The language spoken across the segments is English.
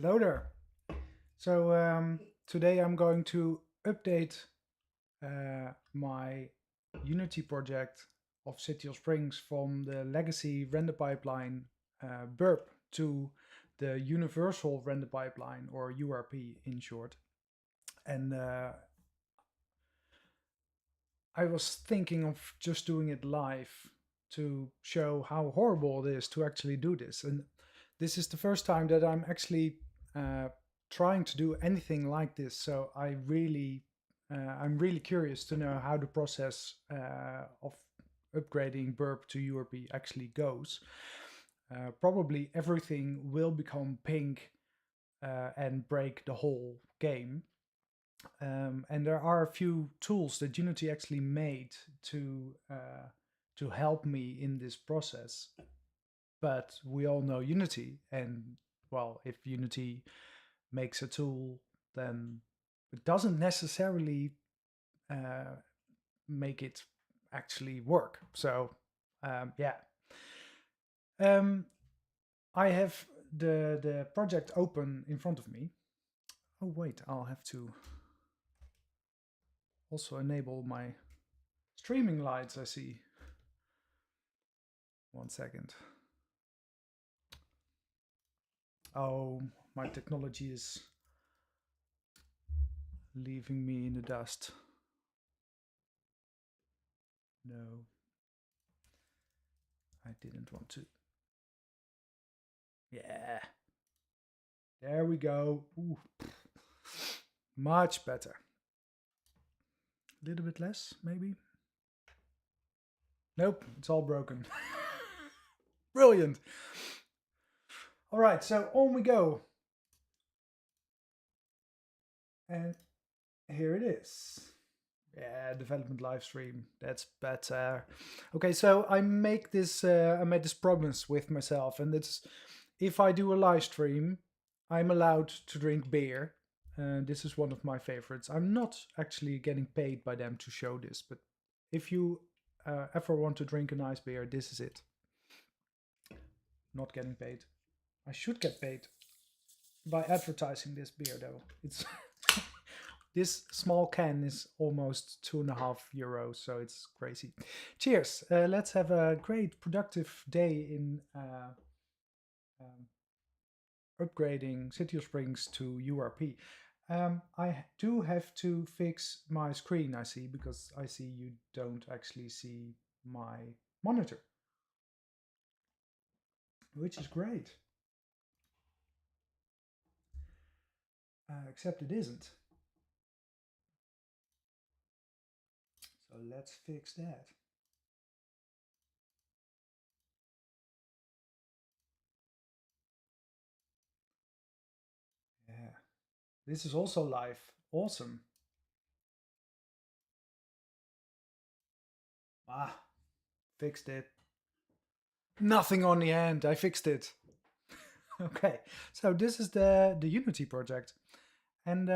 Hello there. So today I'm going to update my Unity project of City of Springs from the legacy render pipeline BIRP to the Universal Render Pipeline, or URP in short. And I was thinking of just doing it live to show how horrible it is to actually do this. And this is the first time that I'm actually uh, trying to do anything like this. So I'm really curious to know how the process of upgrading BIRP to URP actually goes. Probably everything will become pink and break the whole game. And there are a few tools that Unity actually made to help me in this process. But we all know Unity, and well, if Unity makes a tool, then it doesn't necessarily make it actually work. So yeah, um, I have the project open in front of me. Oh wait, I'll have to also enable my streaming lights, I see. 1 second. Oh, my technology is leaving me in the dust. No, I didn't want to. Yeah. There we go. Ooh. Much better. A little bit less, maybe? Nope, it's all broken. Brilliant. All right, so on we go. And here it is. Yeah, development live stream. That's better. Okay, so I made this promise with myself, and it's if I do a live stream, I'm allowed to drink beer. This is one of my favorites. I'm not actually getting paid by them to show this, but if you ever want to drink a nice beer, this is it. Not getting paid. I should get paid by advertising this beer, though. It's this small can is almost €2.50, so it's crazy. Cheers. Let's have a great productive day in um, upgrading City of Springs to URP. I do have to fix my screen, I see, because I see you don't actually see my monitor, which is great. Except it isn't. So let's fix that. Yeah. This is also live. Awesome. Ah, fixed it. Nothing on the end. I fixed it. Okay, so this is the Unity project, and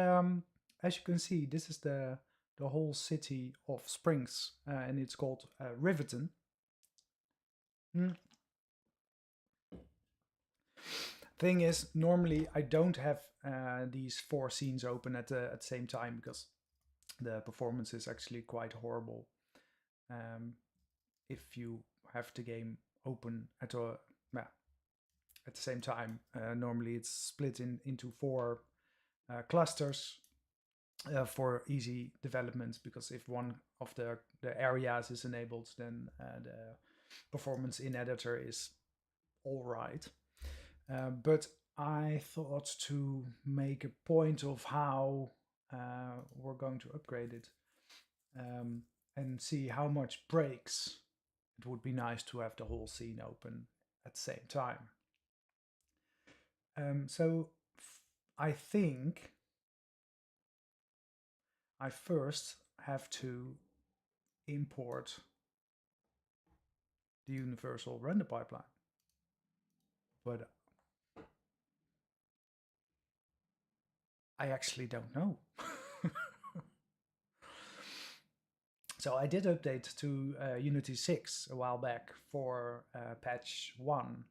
as you can see, this is the whole city of Springs, and it's called Riverton. Mm. Thing is, normally I don't have these four scenes open at the same time because the performance is actually quite horrible. If you have the game open at the same time, normally it's split into four clusters for easy development, because if one of the areas is enabled, then the performance in editor is all right. But I thought to make a point of how we're going to upgrade it and see how much breaks. It would be nice to have the whole scene open at the same time. So I think I first have to import the Universal Render Pipeline. But I actually don't know. So I did update to Unity 6 a while back for patch 1,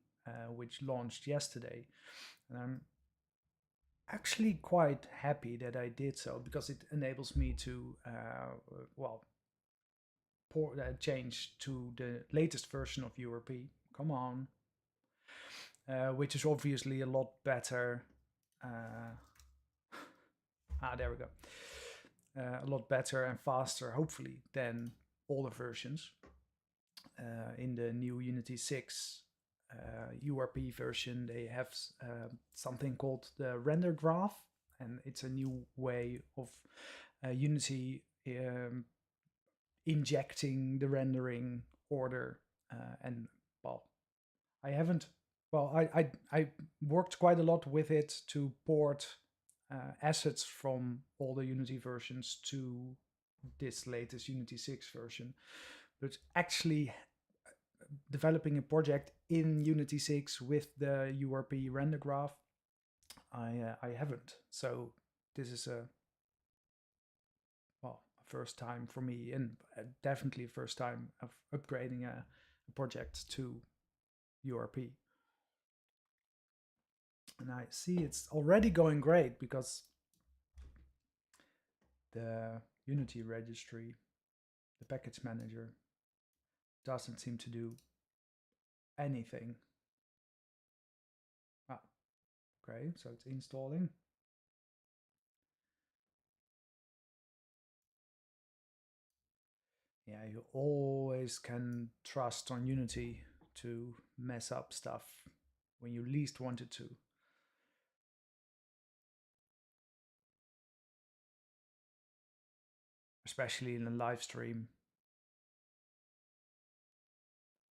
which launched yesterday. And I'm actually quite happy that I did so, because it enables me to, well, change to the latest version of URP. Come on. Which is obviously a lot better. Uh, there we go. A lot better and faster, hopefully, than older versions. In the new Unity 6 URP version, they have something called the render graph, and it's a new way of Unity injecting the rendering order. And well, I haven't. Well, I worked quite a lot with it to port assets from all the Unity versions to this latest Unity 6 version. But actually developing a project in Unity 6 with the URP render graph, I haven't. So this is a, well, a first time for me, and definitely a first time of upgrading a project to URP. And I see it's already going great, because the Unity registry, the package manager, doesn't seem to do anything. Ah, okay, so it's installing. Yeah, you always can trust on Unity to mess up stuff when you least want it to. Especially in a live stream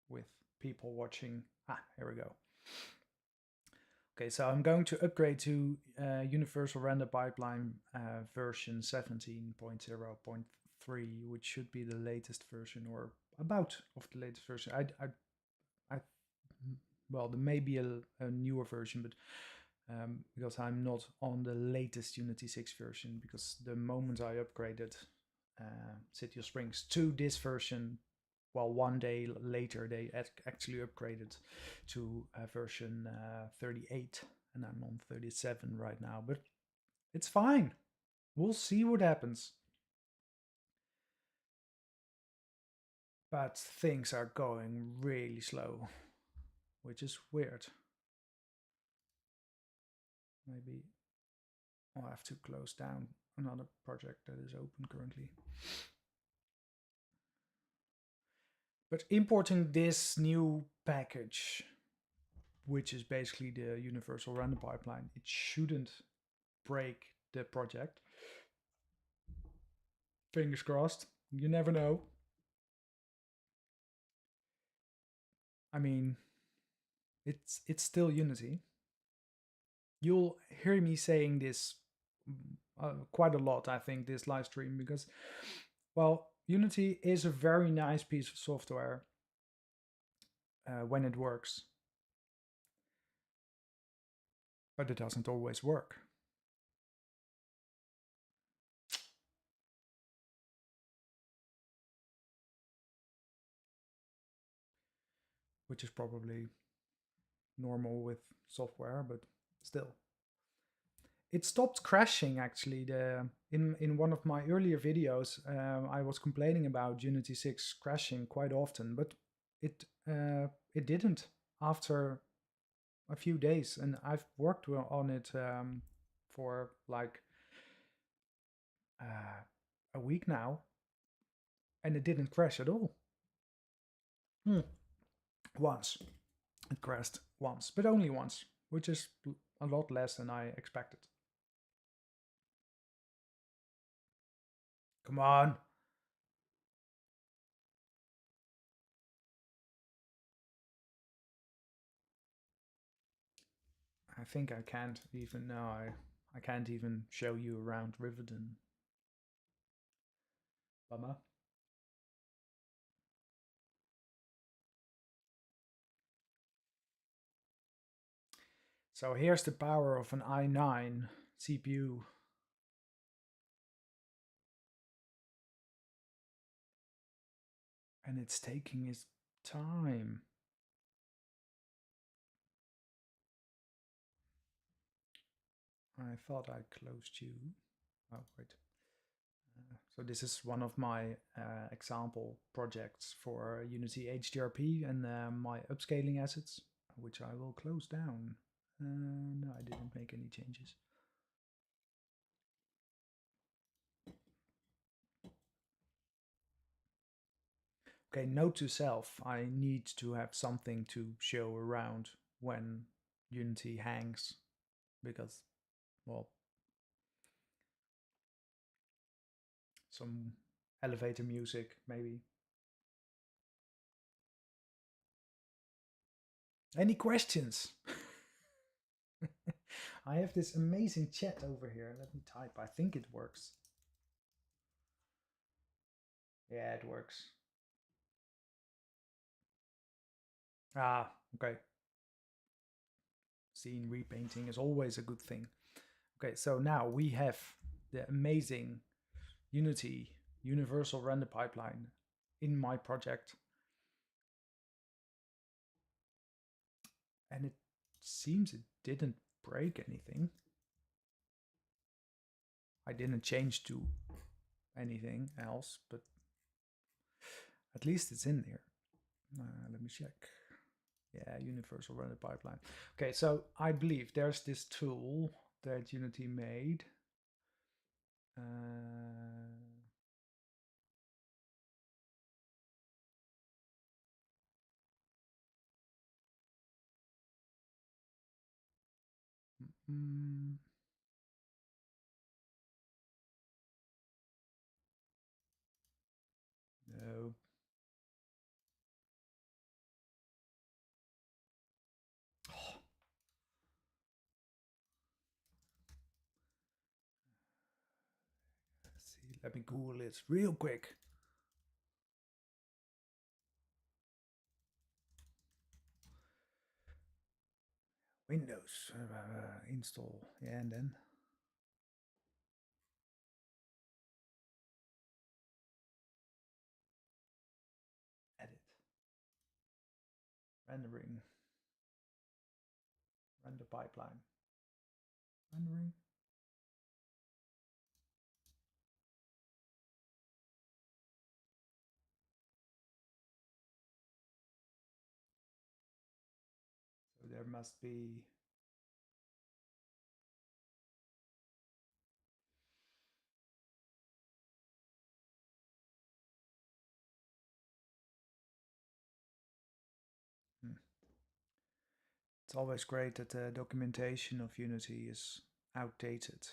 with people watching. Here we go. Okay, so I'm going to upgrade to Universal Renderpipeline version 17.0.3, which should be the latest version, or about of the latest version. I well, there may be a newer version, but because I'm not on the latest Unity 6 version, because the moment I upgraded City of Springs to this version, well, one day later they actually upgraded to version 38, and I'm on 37 right now, but it's fine. We'll see what happens. But things are going really slow, which is weird. Maybe I'll have to close down another project that is open currently. But importing this new package, which is basically the Universal Renderpipeline, it shouldn't break the project. Fingers crossed. You never know. I mean, it's still Unity. You'll hear me saying this quite a lot, I think, this live stream, because, well, Unity is a very nice piece of software when it works, but it doesn't always work. Which is probably normal with software, but still. It stopped crashing, actually. In one of my earlier videos, I was complaining about Unity 6 crashing quite often, but it didn't after a few days, and I've worked on it for like a week now, and it didn't crash at all. Once. It crashed once, but only once, which is a lot less than I expected. Come on. I think I can't even, no, I can't even show you around Riverdon. Bummer. So here's the power of an i9 CPU. And it's taking its time. I thought I closed you. Oh, wait. So this is one of my example projects for Unity HDRP and my upscaling assets, which I will close down. No, I didn't make any changes. Okay, note to self, I need to have something to show around when Unity hangs, because, well, some elevator music, maybe. Any questions? I have this amazing chat over here. Let me type. I think it works. Yeah, it works. Ah, okay. Scene repainting is always a good thing. Okay, so now we have the amazing Unity Universal Render Pipeline in my project. And it seems it didn't break anything. I didn't change to anything else, but at least it's in there. Let me check. Yeah, Universal Render Pipeline. Okay, so I believe there's this tool that Unity made. Mm, no. Oh, let's see, let me Google it real quick. Windows install, yeah, and then edit, rendering, render pipeline, rendering. So there must be It's always great that the documentation of Unity is outdated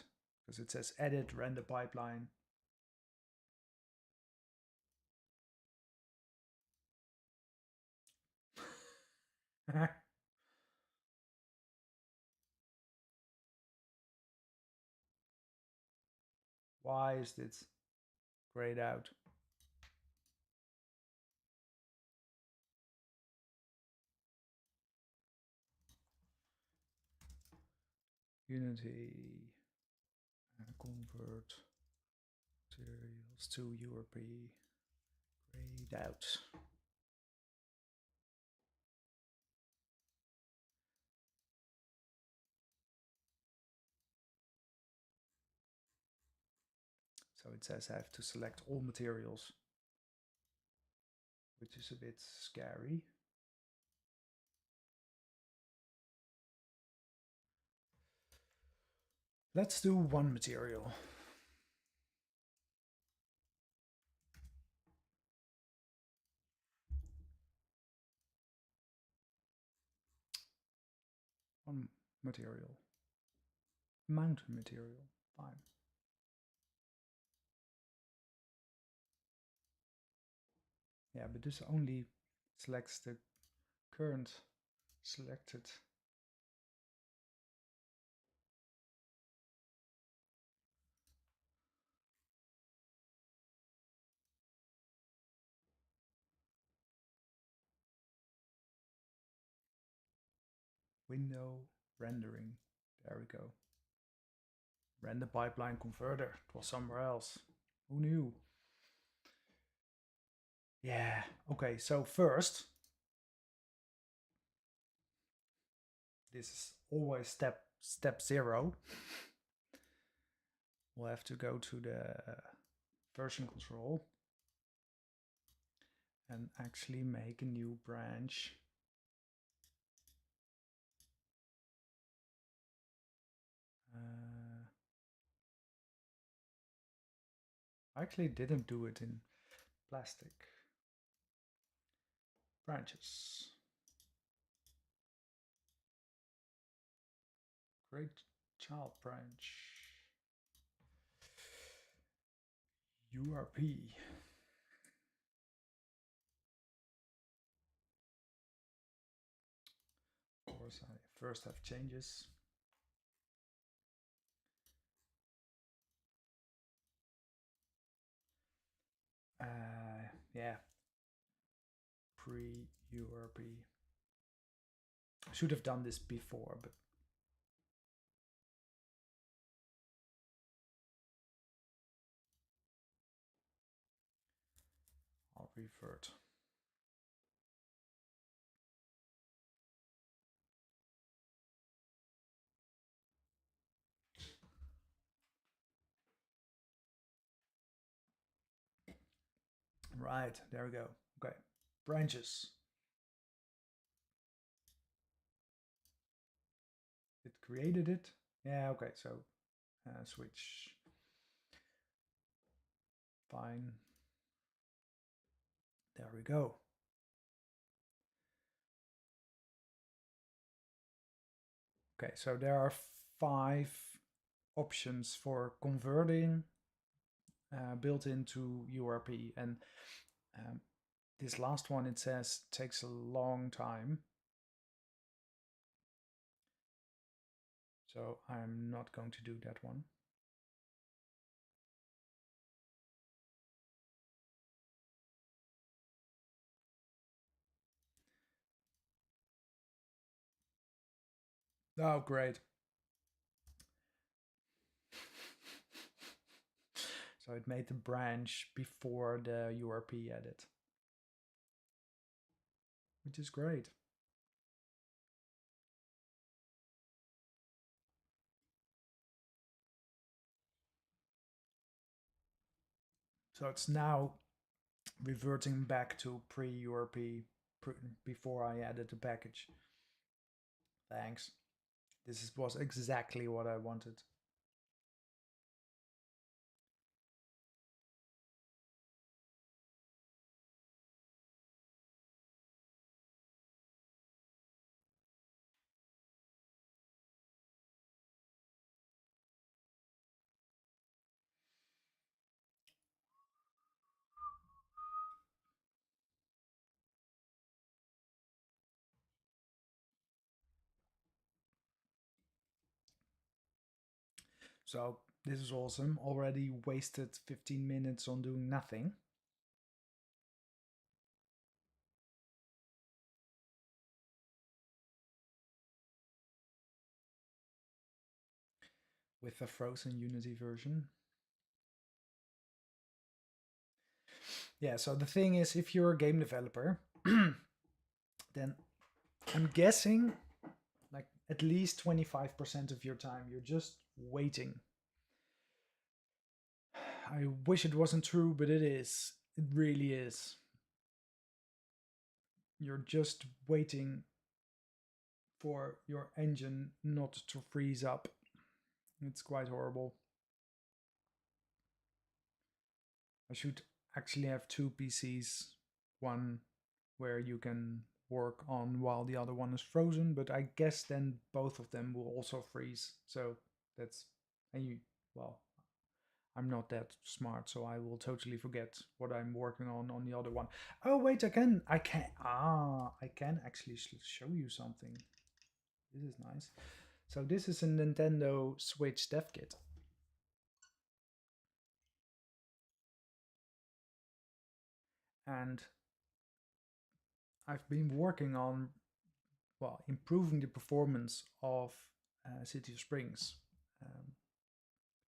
because it says edit render pipeline. Why is this grayed out? Unity convert materials to URP grayed out. So it says I have to select all materials, which is a bit scary. Let's do one material. One material. Mountain material. Fine. Yeah, but this only selects the current selected. Window rendering. There we go. Render pipeline converter. It was somewhere else. Who knew? Yeah. Okay, so first, this is always step 0. we'll have to go to the version control and actually make a new branch. I actually didn't do it in plastic. Branches. Great child branch. URP. Of course, I first have changes. Yeah, pre-URP. I should have done this before, but I'll revert. Right, there we go. Okay, branches. It created it. Yeah, okay, so switch. Fine. There we go. Okay, so there are 5 options for converting built into URP, and this last one, it says, takes a long time. So I'm not going to do that one. Oh, great. So it made the branch before the URP edit, which is great. So it's now reverting back to pre-URP before I added the package. Thanks. This was exactly what I wanted. So this is awesome. Already wasted 15 minutes on doing nothing. With a frozen Unity version. Yeah, so the thing is, if you're a game developer, then I'm guessing like at least 25% of your time you're just waiting. I wish it wasn't true, but it is. It really is. You're just waiting for your engine not to freeze up. It's quite horrible. I should actually have 2 PCs, one where you can work on while the other one is frozen, but I guess then both of them will also freeze. So that's, and you, well, I'm not that smart, so I will totally forget what I'm working on the other one. Oh wait, I can actually show you something. This is nice. So this is a Nintendo Switch dev kit. And I've been working on, well, improving the performance of City of Springs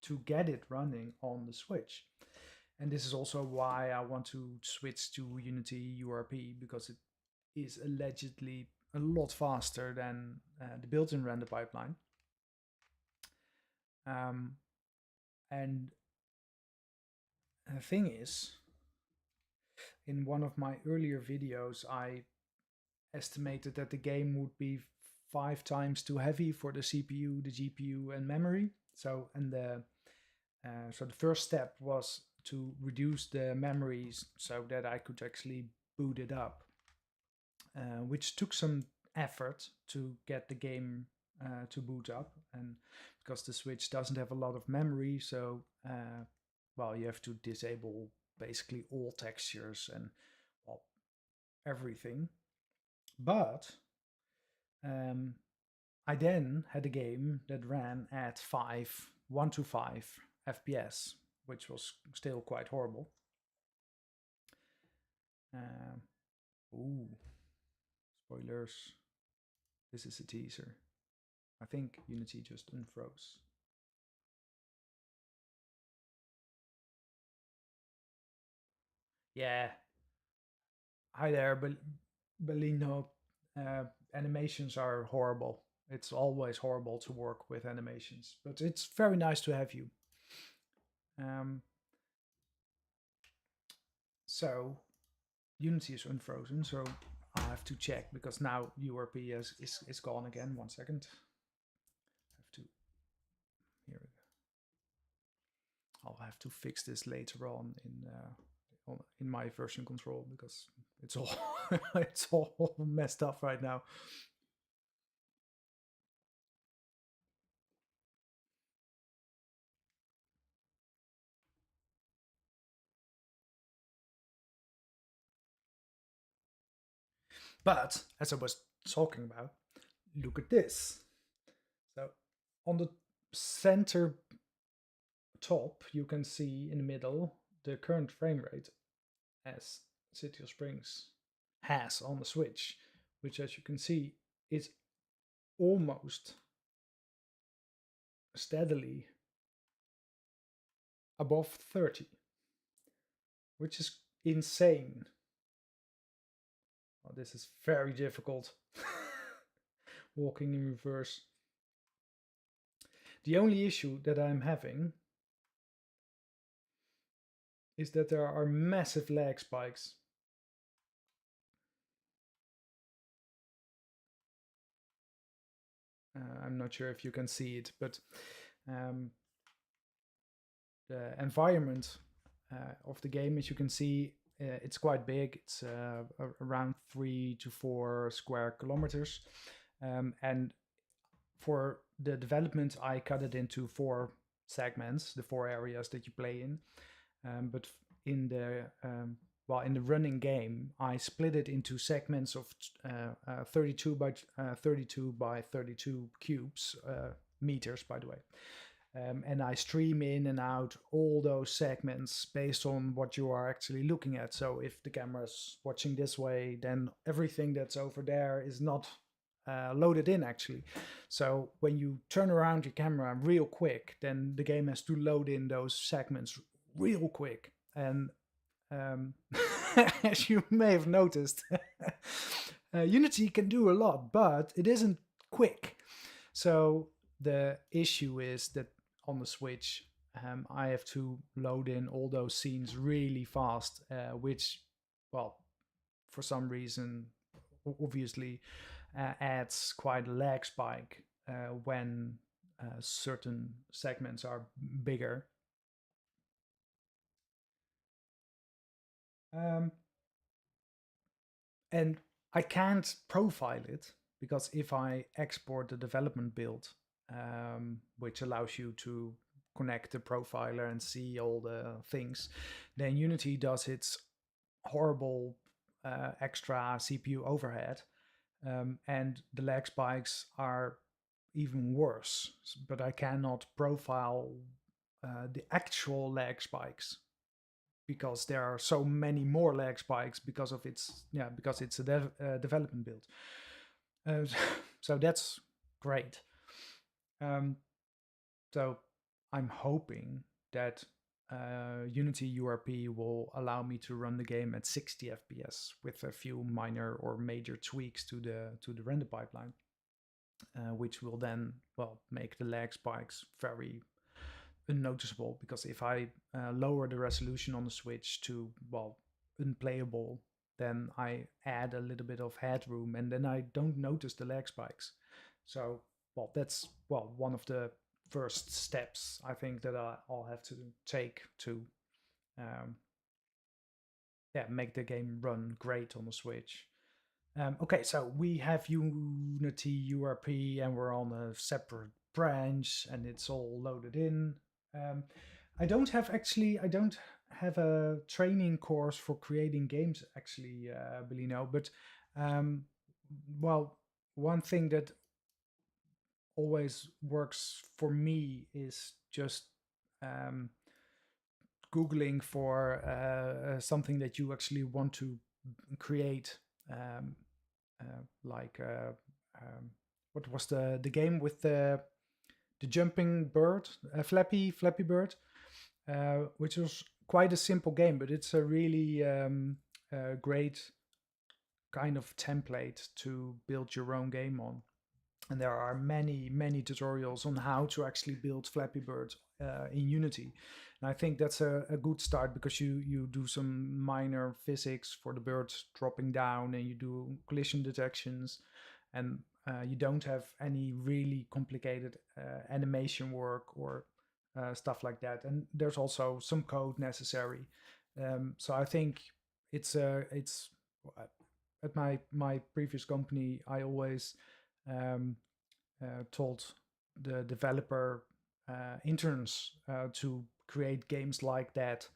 to get it running on the Switch. And this is also why I want to switch to Unity URP, because it is allegedly a lot faster than the built-in render pipeline. And the thing is, in one of my earlier videos, I estimated that the game would be 5 times too heavy for the CPU, the GPU, and memory. So, the first step was to reduce the memories so that I could actually boot it up, which took some effort to get the game to boot up, and because the Switch doesn't have a lot of memory, so well, you have to disable basically all textures and, well, everything. But I then had a game that ran at 1 to 5 FPS, which was still quite horrible. Ooh, spoilers. This is a teaser. I think Unity just unfroze. Yeah. Hi there, Belino. Animations are horrible. It's always horrible to work with animations, but it's very nice to have you. So Unity is unfrozen, so I'll have to check because now URP is gone again. 1 second. Have to here. I'll have to fix this later on in my version control because it's all it's all messed up right now. But as I was talking about, look at this. So on the center top, you can see in the middle the current frame rate as City of Springs has on the Switch, which, as you can see, is almost steadily above 30, which is insane. Oh, this is very difficult. Walking in reverse. The only issue that I'm having is that there are massive lag spikes. I'm not sure if you can see it, but the environment of the game, as you can see, it's quite big. It's around 3 to 4 square kilometers. And for the development, I cut it into 4 segments, the 4 areas that you play in. But in the in the running game, I split it into segments of 32 by 32 by 32 cubes, meters, by the way. And I stream in and out all those segments based on what you are actually looking at. So if the camera's watching this way, then everything that's over there is not loaded in actually. So when you turn around your camera real quick, then the game has to load in those segments real quick. And as you may have noticed, Unity can do a lot, but it isn't quick. So the issue is that on the Switch, I have to load in all those scenes really fast, which, well, for some reason, obviously adds quite a lag spike when certain segments are bigger. And I can't profile it because if I export the development build, which allows you to connect the profiler and see all the things, then Unity does its horrible extra CPU overhead, and the lag spikes are even worse. But I cannot profile the actual lag spikes because there are so many more lag spikes because it's a development build. So that's great. So I'm hoping that Unity URP will allow me to run the game at 60 FPS with a few minor or major tweaks to the render pipeline, which will then make the lag spikes very unnoticeable, because if I lower the resolution on the Switch to, well, unplayable, then I add a little bit of headroom, and then I don't notice the lag spikes. So, well, that's, well, one of the first steps I think that I'll have to take to um, yeah, make the game run great on the Switch. Okay, so we have Unity URP, and we're on a separate branch, and it's all loaded in. Um, I don't have a training course for creating games, actually, Belino. But um, well, one thing that always works for me is just um, Googling for something that you actually want to create. Um, like what was the game with the jumping bird, Flappy Bird, which was quite a simple game, but it's a really great kind of template to build your own game on. And there are many tutorials on how to actually build Flappy Bird in Unity. And I think that's a good start, because you do some minor physics for the bird dropping down, and you do collision detections, and you don't have any really complicated animation work or stuff like that. And there's also some code necessary. So I think it's at my previous company, I always um, told the developer interns to create games like that,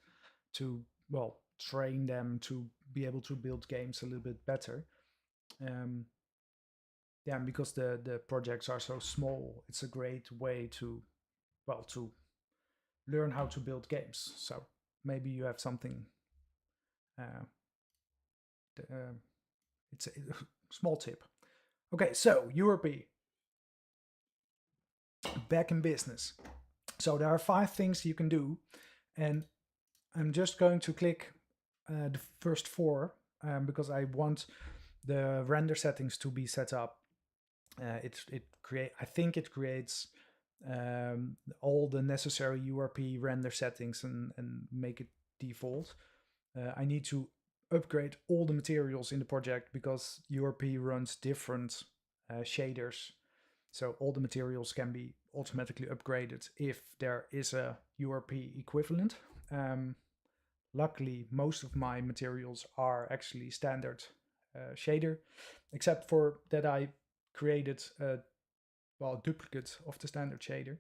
to, well, train them to be able to build games a little bit better. Um, yeah, and because the projects are so small, it's a great way to, well, to learn how to build games. So maybe you have something. Uh, it's a small tip. Okay, so URP, back in business. So there are 5 things you can do, and I'm just going to click the first 4 because I want the render settings to be set up. I think it creates all the necessary URP render settings and make it default. I need to upgrade all the materials in the project, because URP runs different shaders. So all the materials can be automatically upgraded if there is a URP equivalent. Luckily, most of my materials are actually standard shader, except for that I created a, well, duplicate of the standard shader.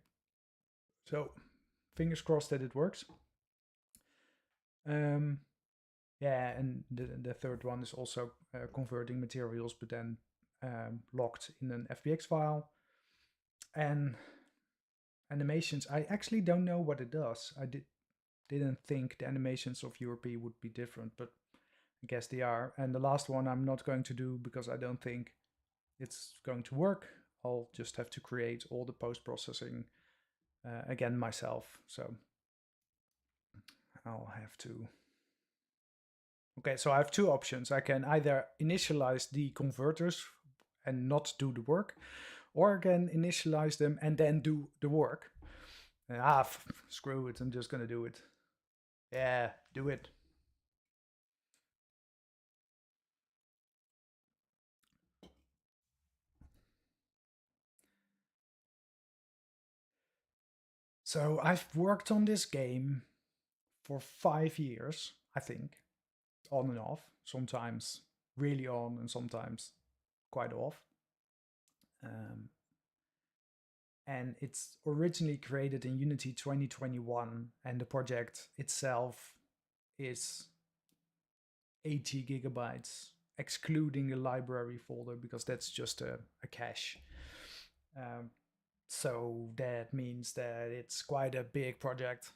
So fingers crossed that it works. Yeah, and the third one is also converting materials, but then locked in an FBX file. And animations, I actually don't know what it does. I didn't think the animations of URP would be different, but I guess they are. And the last one I'm not going to do, because I don't think it's going to work. I'll just have to create all the post-processing again myself. So I'll have to. Okay, so I have 2 options. I can either initialize the converters and not do the work, or I can initialize them and then do the work. Screw it, I'm just gonna do it. Yeah, do it. So I've worked on this game for 5 years, I think, on and off. Sometimes really on, and sometimes quite off. And it's originally created in Unity 2021, and the project itself is 80 gigabytes, excluding the library folder, because that's just a cache. So that means that it's quite a big project.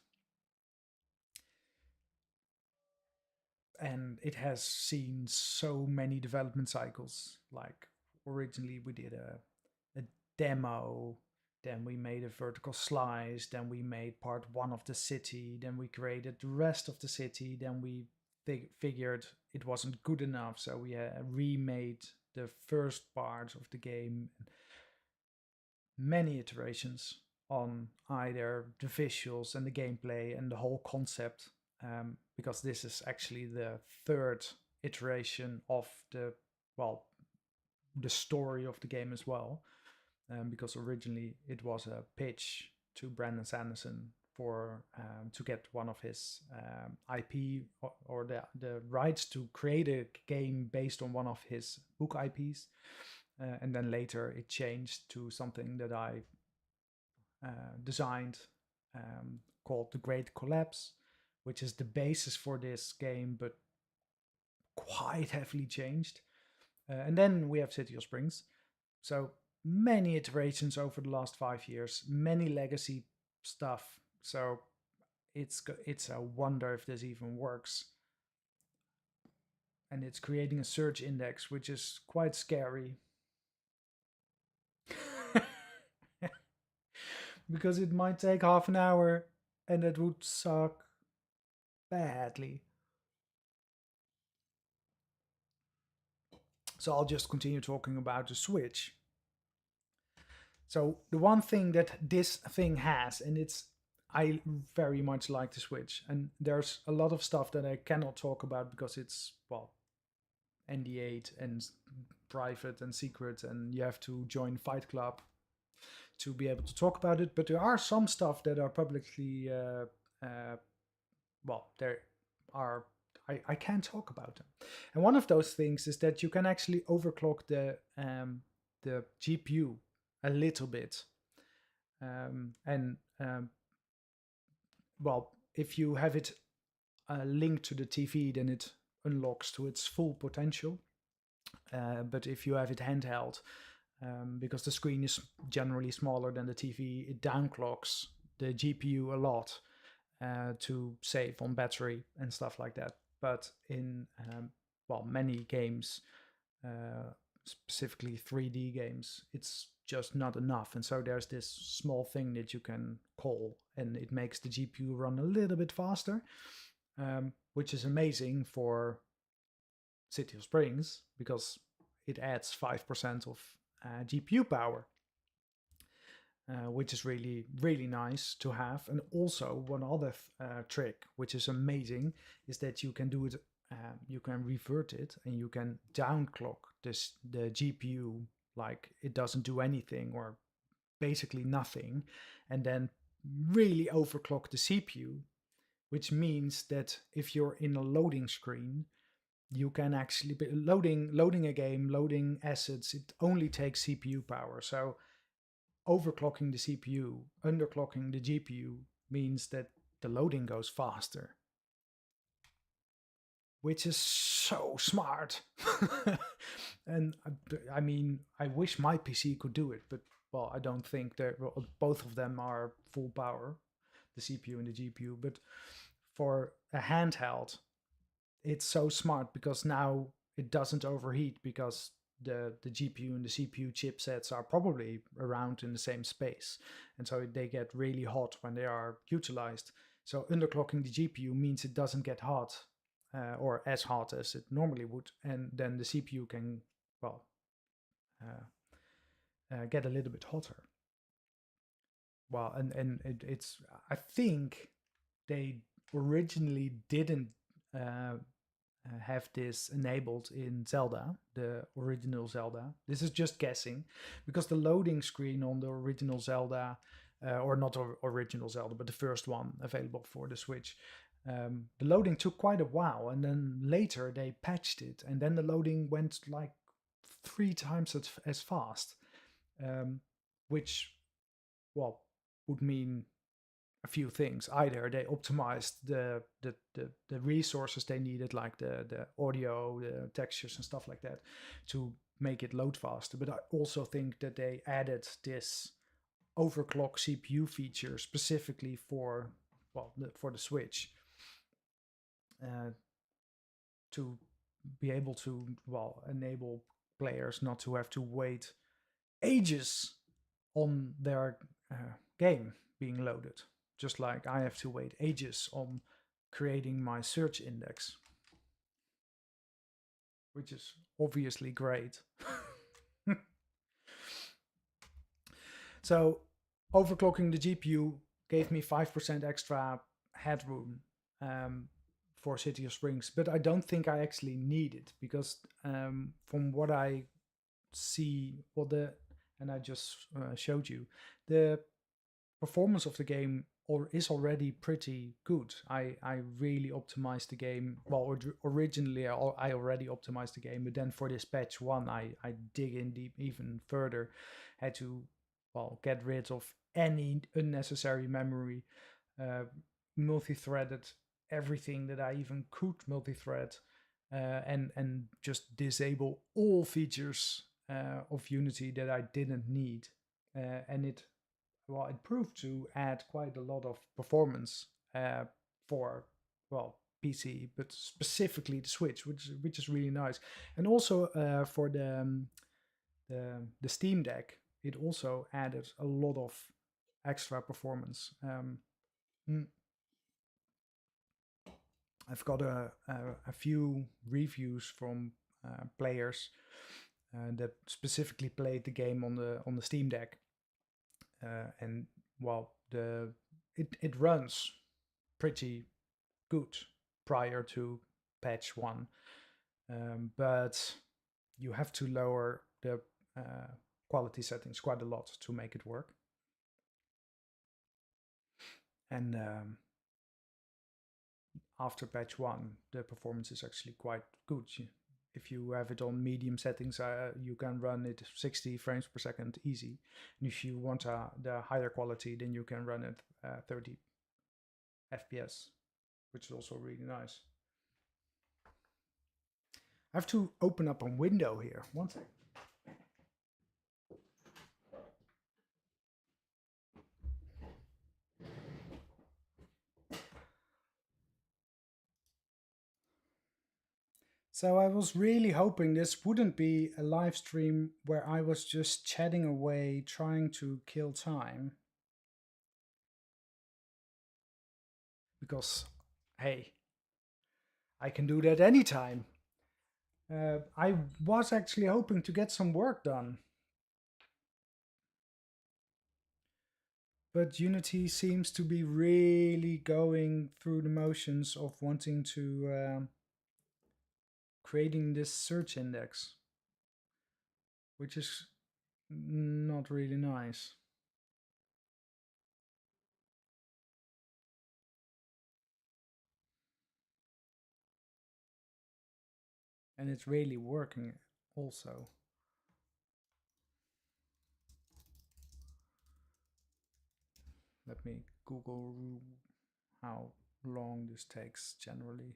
And it has seen so many development cycles. Like, originally we did a demo, then we made a vertical slice, then we made part 1 of the city, then we created the rest of the city, then we figured it wasn't good enough, so we remade the first part of the game. Many iterations. on either the visuals and the gameplay and the whole concept, because this is actually the third iteration of well, the story of the game as well, because originally it was a pitch to Brandon Sanderson for to get one of his IP or the rights to create a game based on one of his book IPs, and then later it changed to something that I designed, called The Great Collapse, which is the basis for this game, but quite heavily changed. And then we have City of Springs. So many iterations over the last 5 years, many legacy stuff. So it's a wonder if this even works. And it's creating a search index, which is quite scary. Because it might take half an hour and it would suck badly. So I'll just continue talking about the Switch. So the one thing that this thing has, and I very much like the Switch, and there's a lot of stuff that I cannot talk about because it's, well, NDA'd and private and secret, and you have to join Fight Club to be able to talk about it. But there are some stuff that are publicly, well, there are, I can talk about them. And one of those things is that you can actually overclock the GPU a little bit. And well, if you have it linked to the TV, then it unlocks to its full potential. But if you have it handheld, because the screen is generally smaller than the TV, it downclocks the GPU a lot to save on battery and stuff like that. But in, well, many games, specifically 3D games, it's just not enough. And so there's this small thing that you can call, and it makes the GPU run a little bit faster, which is amazing for City of Springs because it adds 5% of GPU power, which is really, really nice to have. And also one other trick, which is amazing, is that you can do it, you can revert it and you can downclock the GPU, like it doesn't do anything or basically nothing, and then really overclock the CPU, which means that if you're in a loading screen, you can actually be loading a game, loading assets, it only takes CPU power. So overclocking the CPU, underclocking the GPU means that the loading goes faster, which is so smart. And I mean, I wish my PC could do it, but, well, I don't think that, well, both of them are full power, the CPU and the GPU. But for a handheld, it's so smart because now it doesn't overheat because the GPU and the CPU chipsets are probably around in the same space. And so they get really hot when they are utilized. So underclocking the GPU means it doesn't get hot, or as hot as it normally would. And then the CPU can, well, get a little bit hotter. Well, and it's, I think they originally didn't have this enabled in Zelda, the original Zelda. This is just guessing, because the loading screen on the original Zelda, or not original Zelda, but the first one available for the Switch, the loading took quite a while, and then later they patched it, and then the loading went like 3 times as fast, which, well, would mean a few things. Either they optimized the resources they needed, like the audio, the textures and stuff like that, to make it load faster. But I also think that they added this overclock CPU feature specifically for, well, for the Switch, to be able to, well, enable players not to have to wait ages on their game being loaded, just like I have to wait ages on creating my search index, which is obviously great. So overclocking the GPU gave me 5% extra headroom for City of Springs, but I don't think I actually need it because from what I see, and I just showed you, the performance of the game is already pretty good. I really optimized the game. Well, originally I already optimized the game, but then for this patch 1, I dig in deep even further. Had to, well, get rid of any unnecessary memory, multi-threaded everything that I even could multi-thread, and just disable all features of Unity that I didn't need, and it proved to add quite a lot of performance for, well, PC, but specifically the Switch, which is really nice. And also for the Steam Deck, it also added a lot of extra performance. Mm, I've got a few reviews from players that specifically played the game on the Steam Deck, and well, it runs pretty good prior to patch 1, but you have to lower the quality settings quite a lot to make it work. And after patch 1, the performance is actually quite good. If you have it on medium settings, you can run it 60 frames per second easy. And if you want the higher quality, then you can run it 30 FPS, which is also really nice. I have to open up a window here. One second. So I was really hoping this wouldn't be a live stream where I was just chatting away, trying to kill time. Because, hey, I can do that anytime. I was actually hoping to get some work done. But Unity seems to be really going through the motions of wanting to creating this search index, which is not really nice. And it's really working also. Let me Google how long this takes generally.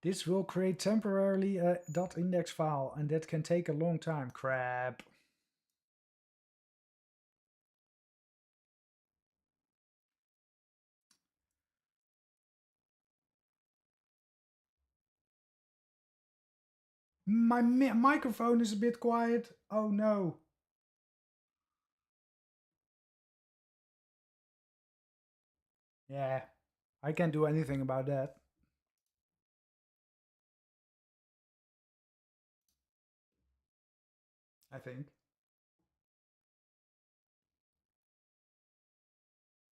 This will create temporarily a .index file, and that can take a long time. Crap. My microphone is a bit quiet. Oh no. Yeah, I can't do anything about that. I think.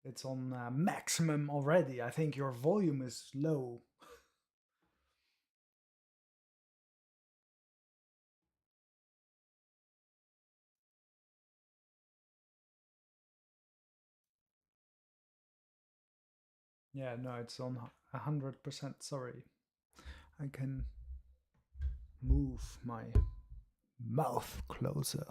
It's on maximum already. I think your volume is low. Yeah, no, it's on 100%. Sorry. I can move my mouth closer.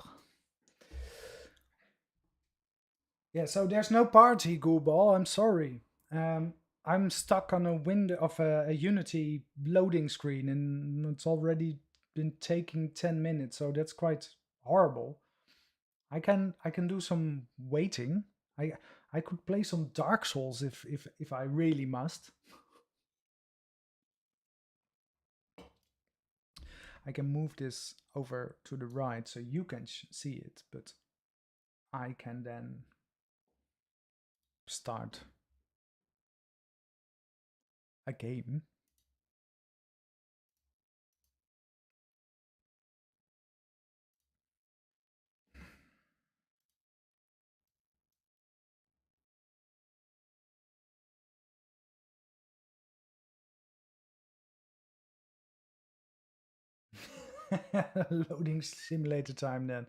Yeah, so there's no party, Gooball. I'm sorry. I'm stuck on a window of a Unity loading screen, and it's already been taking 10 minutes, so that's quite horrible. I can do some waiting. I could play some Dark Souls if I really must. I can move this over to the right so you can see it, but I can then start a game. Loading simulator time then.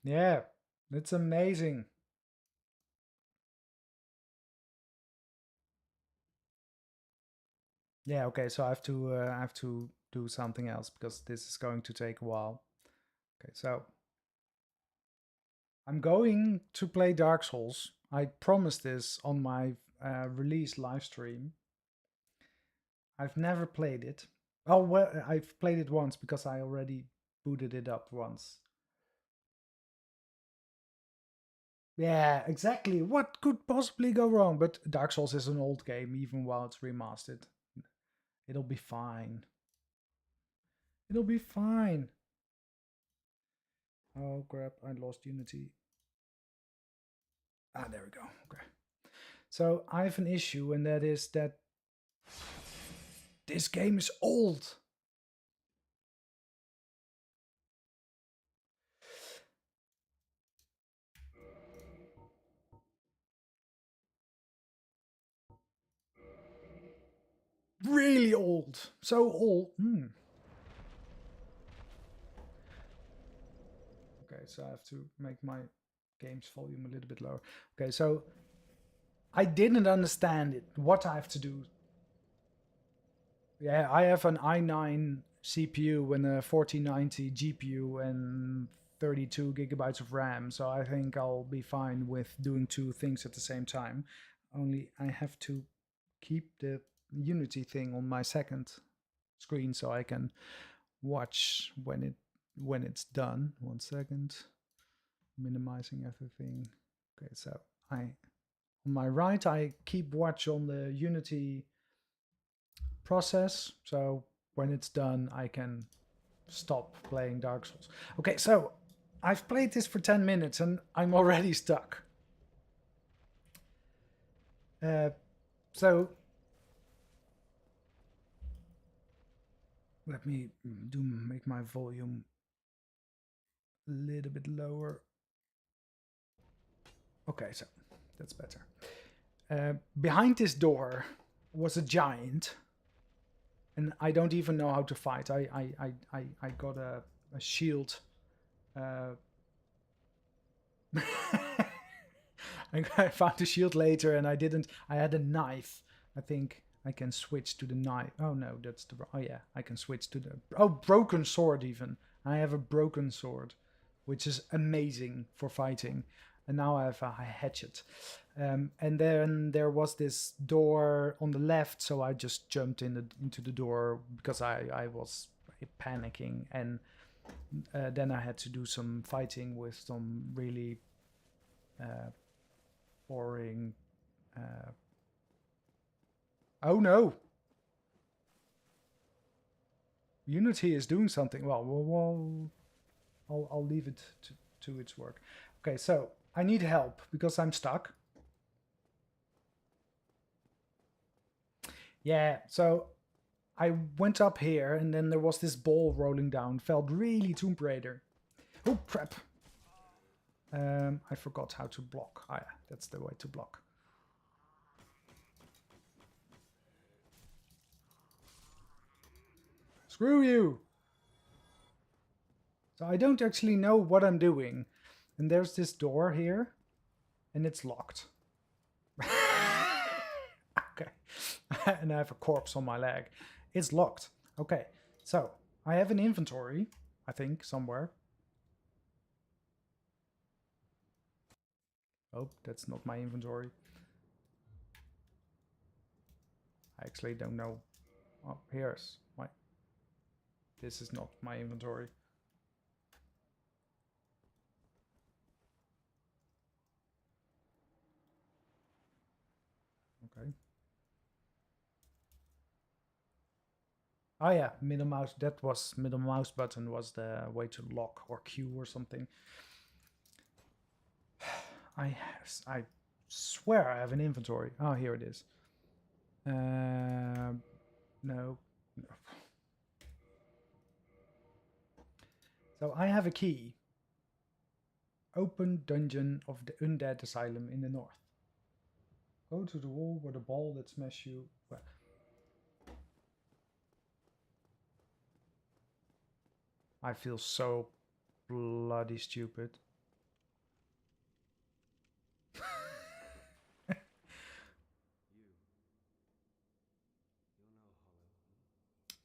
Yeah, it's amazing. Yeah, okay, so I have to do something else because this is going to take a while. Okay, so I'm going to play Dark Souls. I promised this on my release live stream. I've never played it. Oh, well, I've played it once because I already booted it up once. Yeah, exactly. What could possibly go wrong? But Dark Souls is an old game, even while it's remastered. It'll be fine. It'll be fine. Oh, crap. I lost Unity. Ah, there we go. Okay. So I have an issue, and that is that this game is old. Really old. So old. Okay, so I have to make my game's volume a little bit lower. Okay, so I didn't understand it. What I have to do. Yeah, I have an i9 CPU and a 4090 GPU and 32 gigabytes of RAM, so I think I'll be fine with doing two things at the same time. Only I have to keep the Unity thing on my second screen so I can watch when it's done. 1 second. Minimizing everything. Okay, so on my right I keep watch on the Unity process, so when it's done I can stop playing Dark Souls. Okay, so I've played this for 10 minutes and I'm already stuck. So let me make my volume a little bit lower. Okay, so that's better. Behind this door was a giant, and I don't even know how to fight. I got a shield. I found a shield later, and I didn't. I had a knife. I think I can switch to the knife. Oh no, that's the. Oh yeah, I can switch to the. Oh, broken sword even. I have a broken sword, which is amazing for fighting. And now I have a hatchet. And then there was this door on the left, so I just jumped into the door because I was panicking. And then I had to do some fighting with some really boring. Oh no! Unity is doing something. Well I'll leave it to its work. Okay, so I need help because I'm stuck. Yeah, so I went up here and then there was this ball rolling down. Felt really Tomb Raider. Oh crap! I forgot how to block. Ah, yeah, that's the way to block. Screw you! So I don't actually know what I'm doing. And there's this door here, and it's locked. Okay. And I have a corpse on my leg. It's locked. Okay. So I have an inventory, I think, somewhere. Oh, that's not my inventory. I actually don't know. Oh, here's my. This is not my inventory. Okay. Oh yeah, middle mouse. That was middle mouse button was the way to lock or Q or something. I swear I have an inventory. Oh, here it is. No, no. So I have a key. Open dungeon of the undead asylum in the north. Go to the wall where the ball that smash you. Well, I feel so bloody stupid.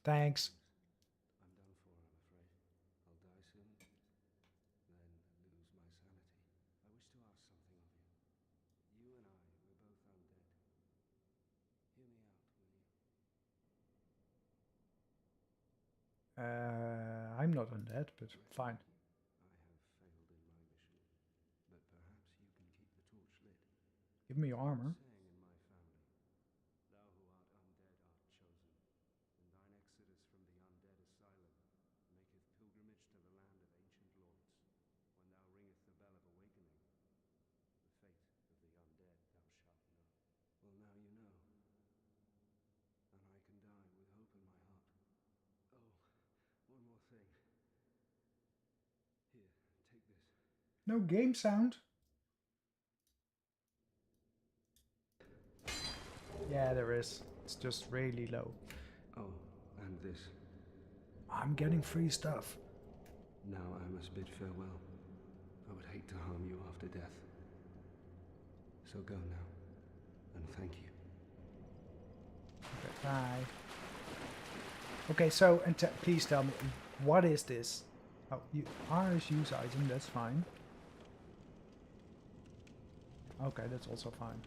Thanks. I'm done for, I'm afraid. I'll die soon, then lose my sanity. I wish to ask something of you. You and I, we're both undead. Hear me out, will you? I'm not undead, but fine. I have failed in my mission, but perhaps you can keep the torch lit. Give me your armor. Saying in my family, thou who art undead art chosen, and thine exodus from the undead asylum maketh pilgrimage to the land of ancient lords. When thou ringest the bell of awakening, the fate of the undead thou shalt know. Well, now you know, and I can die with hope in my heart. Oh, one more thing. Here, take this. No game sound. Yeah, there is. It's just really low. Oh, and this. I'm getting free stuff. Now I must bid farewell. I would hate to harm you after death. So go now, and thank you. Okay, bye. Okay, so, and please tell me, what is this? Oh, you use item, that's fine. Okay, that's also fine.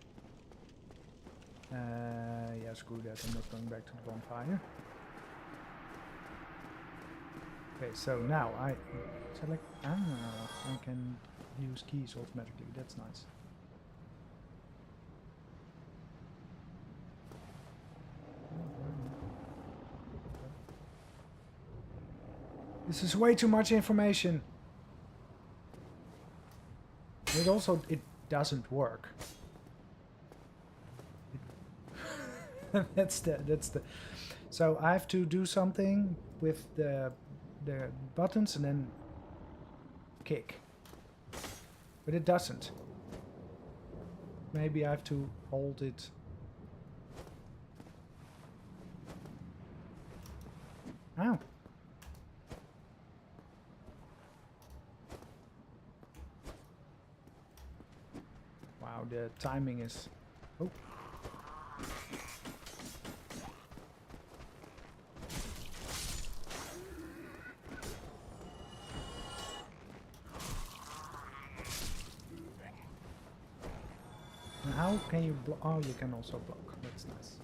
Yeah, screw that, I'm not going back to the bonfire. Okay, so now I select, I can use keys automatically, that's nice. This is way too much information. It also, it doesn't work. that's the. So I have to do something with the buttons and then kick. But it doesn't. Maybe I have to hold it. Ow. Wow, the timing is... Oh. And how can you block? Oh, you can also block. That's nice.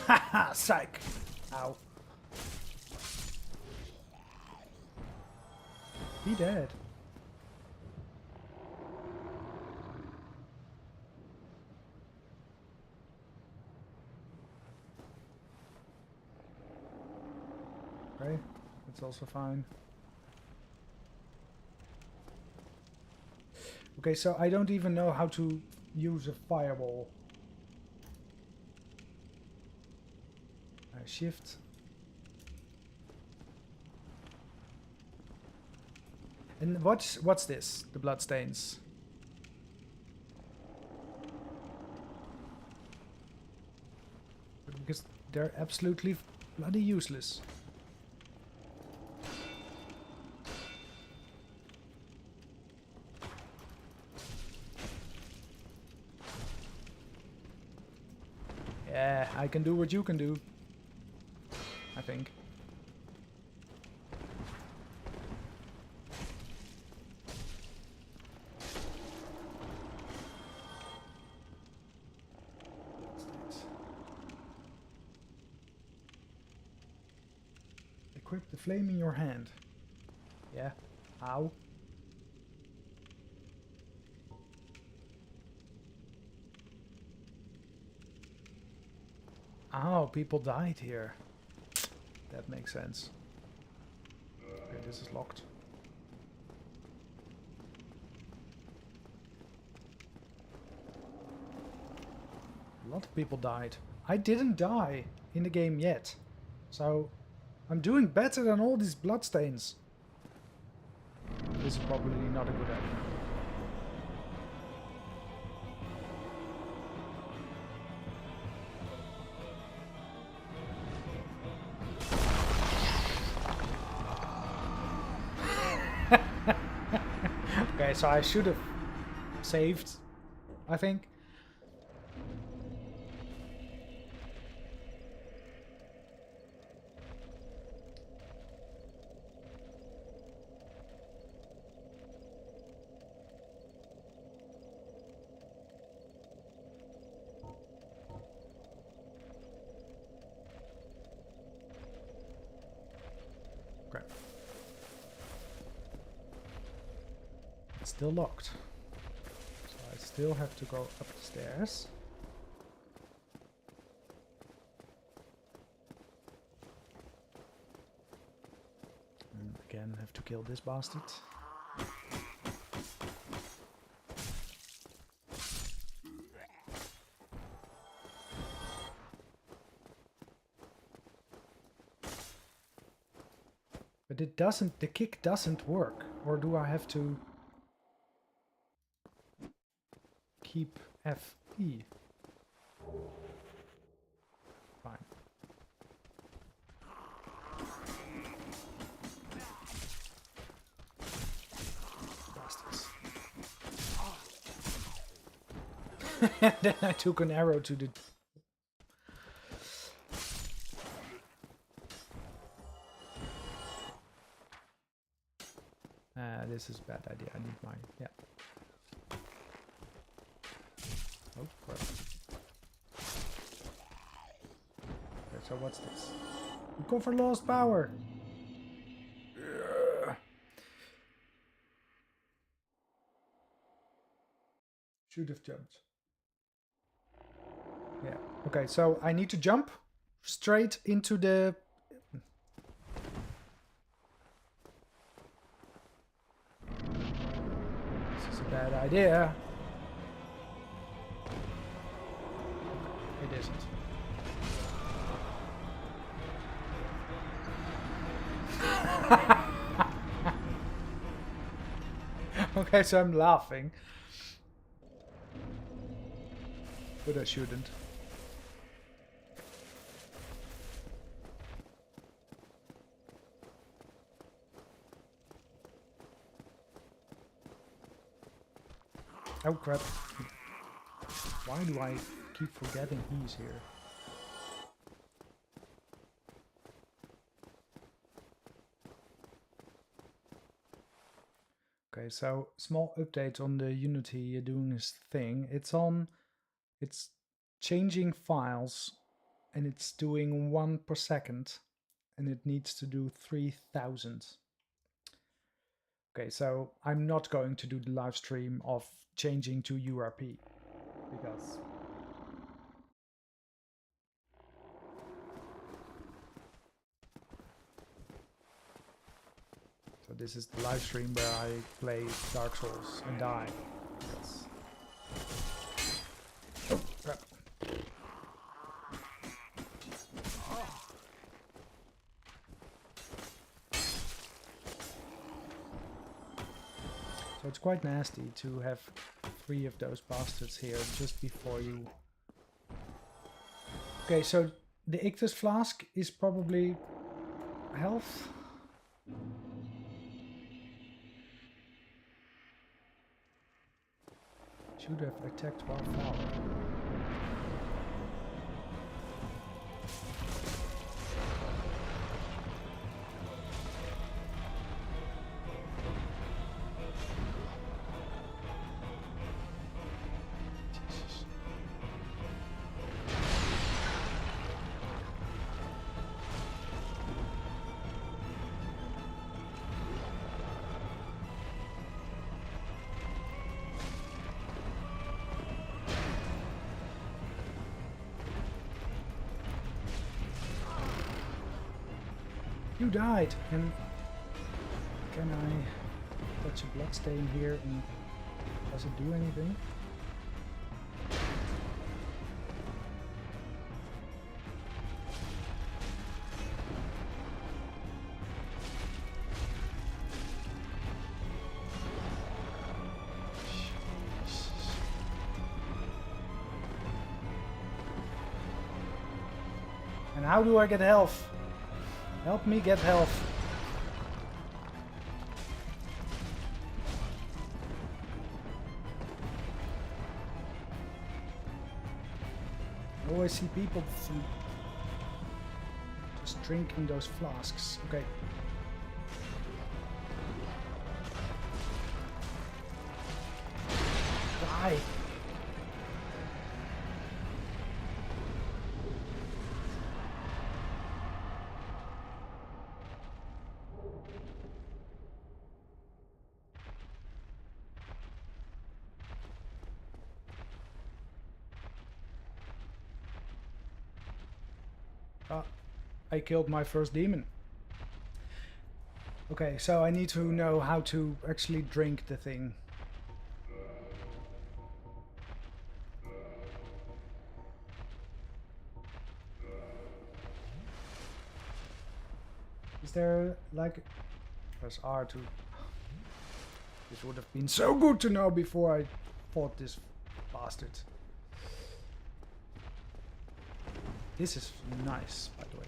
Haha, psych! Ow. Be dead. Okay, that's also fine. Okay, so I don't even know how to use a fireball. Shift. And what's this? The bloodstains. Because they're absolutely bloody useless. Yeah, I can do what you can do. I think. Equip the flame in your hand. Yeah. How? Oh, people died here. That makes sense. Okay, this is locked. A lot of people died. I didn't die in the game yet. So I'm doing better than all these bloodstains. This is probably not a good idea. Okay, so I should have saved, I think. Okay. It's still locked. So I still have to go up the stairs. And again, have to kill this bastard. But it doesn't, the kick doesn't work. Or do I have to keep FE? Fine. Bastards. And then I took an arrow to the... This is a bad idea. I need mine. Yeah. Oh, crap. Okay, so what's this? Recover lost power. Should have jumped. Yeah. Okay, so I need to jump straight into the... This is a bad idea. It isn't. Okay, so I'm laughing. But I shouldn't. Oh crap. Why do I keep forgetting he's here? Okay, so small update on the Unity doing this thing. It's changing files and it's doing 1 per second and it needs to do 3000. Okay, so I'm not going to do the live stream of changing to URP because so this is the live stream where I play Dark Souls and die. Because... Oh, crap. So it's quite nasty to have 3 of those bastards here just before you... Okay, so the Ictus flask is probably health. Should have attacked while falling. Jesus. You died! And can I touch a bloodstain here and does it do anything? And how do I get health? Help me get health. I always see people just drinking those flasks. Okay. Die. I killed my first demon. Okay, so I need to know how to actually drink the thing. Is there like... Press R to... This would have been so good to know before I fought this bastard. This is nice, by the way.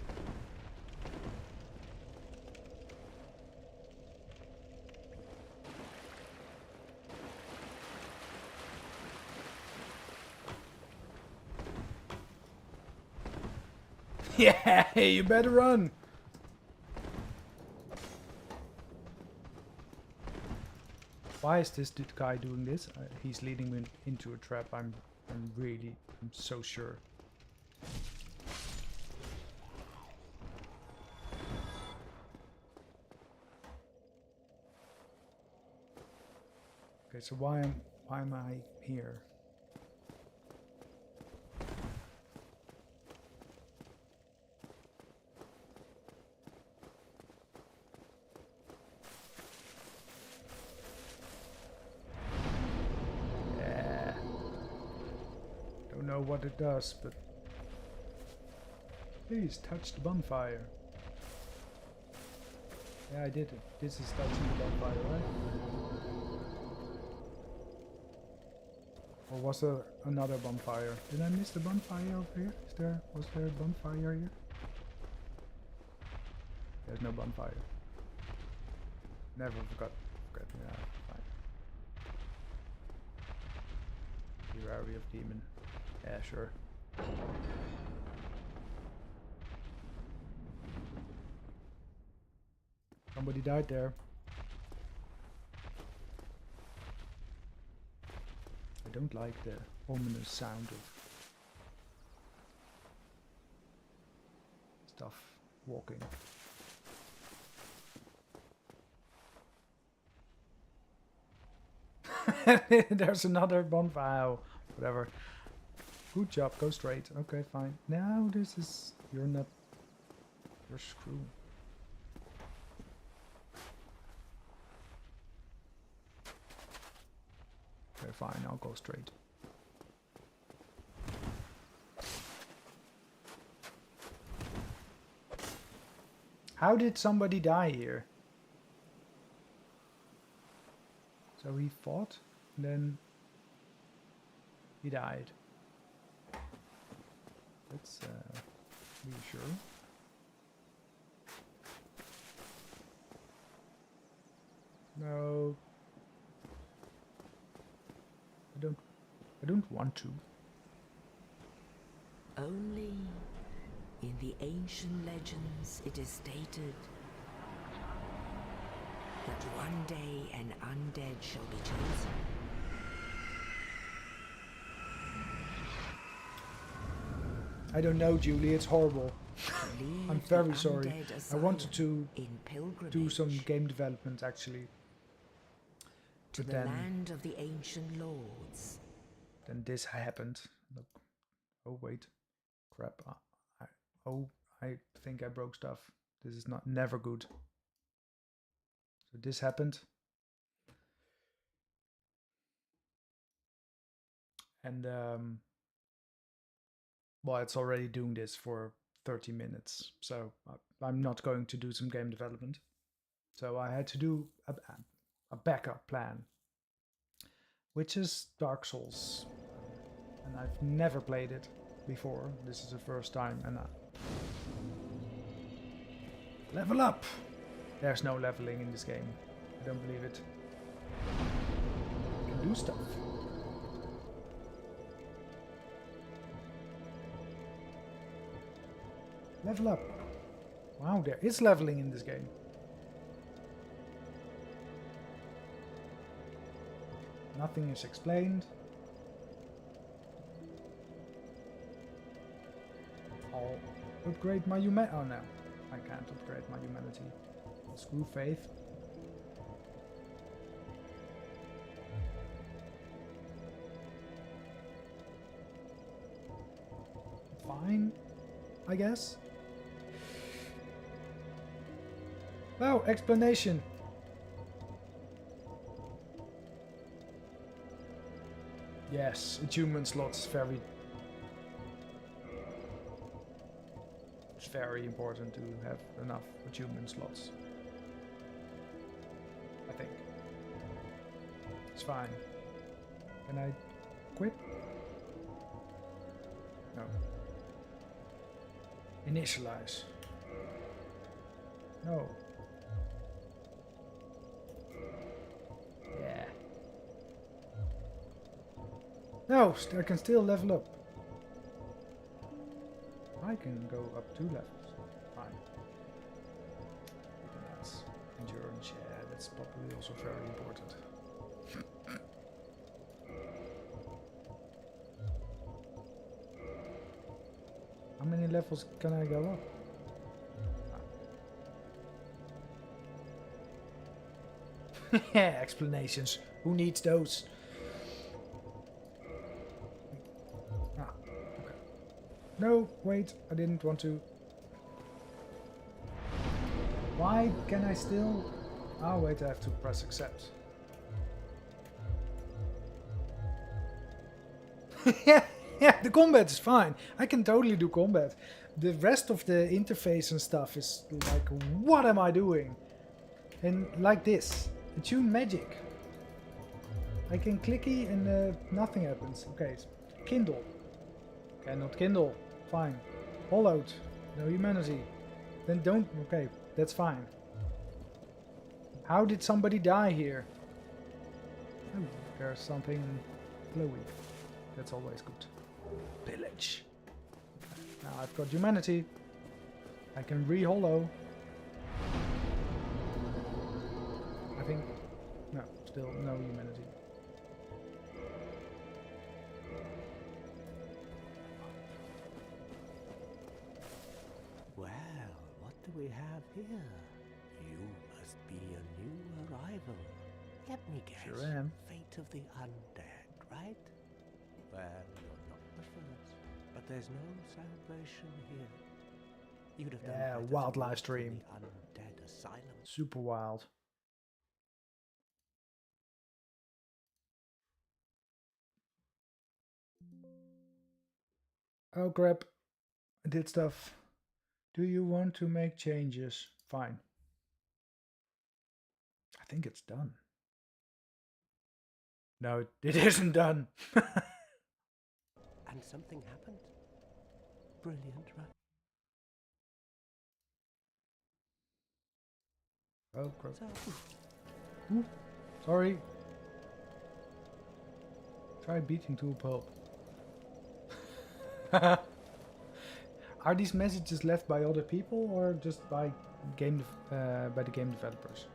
Yeah, you better run. Why is this guy doing this? He's leading me into a trap. I'm so sure. Okay, so why am I here? Yeah. Don't know what it does, but please touch the bonfire. Yeah, I did it. This is touching the bonfire, right? Or was there another bonfire? Did I miss the bonfire over here? Was there a bonfire here? There's no bonfire. Never forgot. Yeah, fine. Bewary of demon. Yeah, sure. Somebody died there. I don't like the ominous sound of stuff walking. There's another bonfire. Whatever. Good job. Go straight. Okay, fine. Now this is... You're not... You're screwed. Okay, fine. I'll go straight. How did somebody die here? So he fought, and then he died. Let's be sure. No. I don't want to. Only in the ancient legends it is stated that one day an undead shall be chosen. I don't know, Julie, it's horrible. I'm very sorry. I wanted to do some game development actually. To the land of the ancient lords. Then this happened. Look. Oh wait. Crap. I think I broke stuff. This is never good. So this happened. And well, it's already doing this for 30 minutes. So I'm not going to do some game development. So I had to do a backup plan, which is Dark Souls. And I've never played it before. This is the first time. And level up! There's no leveling in this game. I don't believe it. I can do stuff. Level up. Wow, there is leveling in this game. Nothing is explained. I'll upgrade my humanity. Oh no, I can't upgrade my humanity. Screw faith. Fine, I guess. Oh, explanation. Yes, achievement slots very. It's very important to have enough achievement slots. I think. It's fine. Can I quit? No. Initialize. No. Yeah. No, I can still level up. I can go up 2 levels. Fine. That's endurance, yeah, that's probably also very important. How many levels can I go up? Yeah, explanations. Who needs those? Ah, okay. No, wait, I didn't want to. Why can I still... Oh, wait, I have to press accept. Yeah, the combat is fine. I can totally do combat. The rest of the interface and stuff is like, what am I doing? And like this. Attune magic. I can clicky and nothing happens. Okay, kindle. Cannot kindle. Fine. Hollowed. No humanity. Then don't... Okay, that's fine. How did somebody die here? Oh, there's something glowy. That's always good. Pillage. Now I've got humanity. I can re-hollow. I think... No, still no humanity. Well, what do we have here? You must be a new arrival. Let me guess. Sure am. Fate of the undead, right? Well, you're not the first, but there's no celebration here. You'd have done Yeah, better to wild walk live to stream. the undead asylum. Super wild. Oh crap. I did stuff. Do you want to make changes? Fine. I think it's done. No, it isn't done. And something happened. Brilliant, right? Oh crap. So, Ooh, sorry. Try beating to a pulp. Are these messages left by other people or just by the game developers?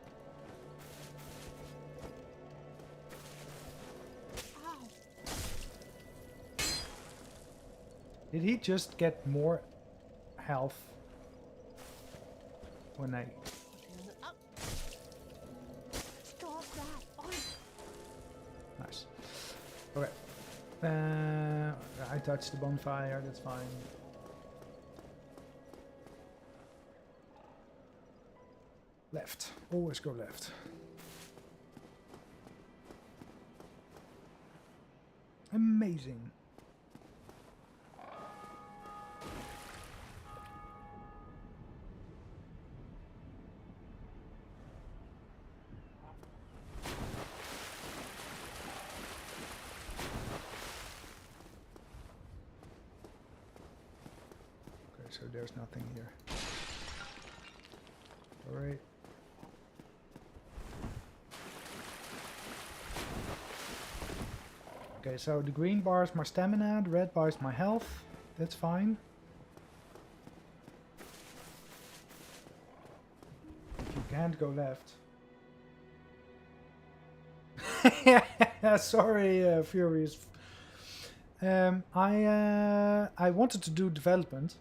Did he just get more health when I... stop that! Nice. Okay. I touched the bonfire, that's fine. Left. Always go left. Amazing. Okay, so there's nothing here. Alright. Okay, so the green bar is my stamina, the red bar is my health. That's fine. You can't go left. Sorry, Furious. I wanted to do development,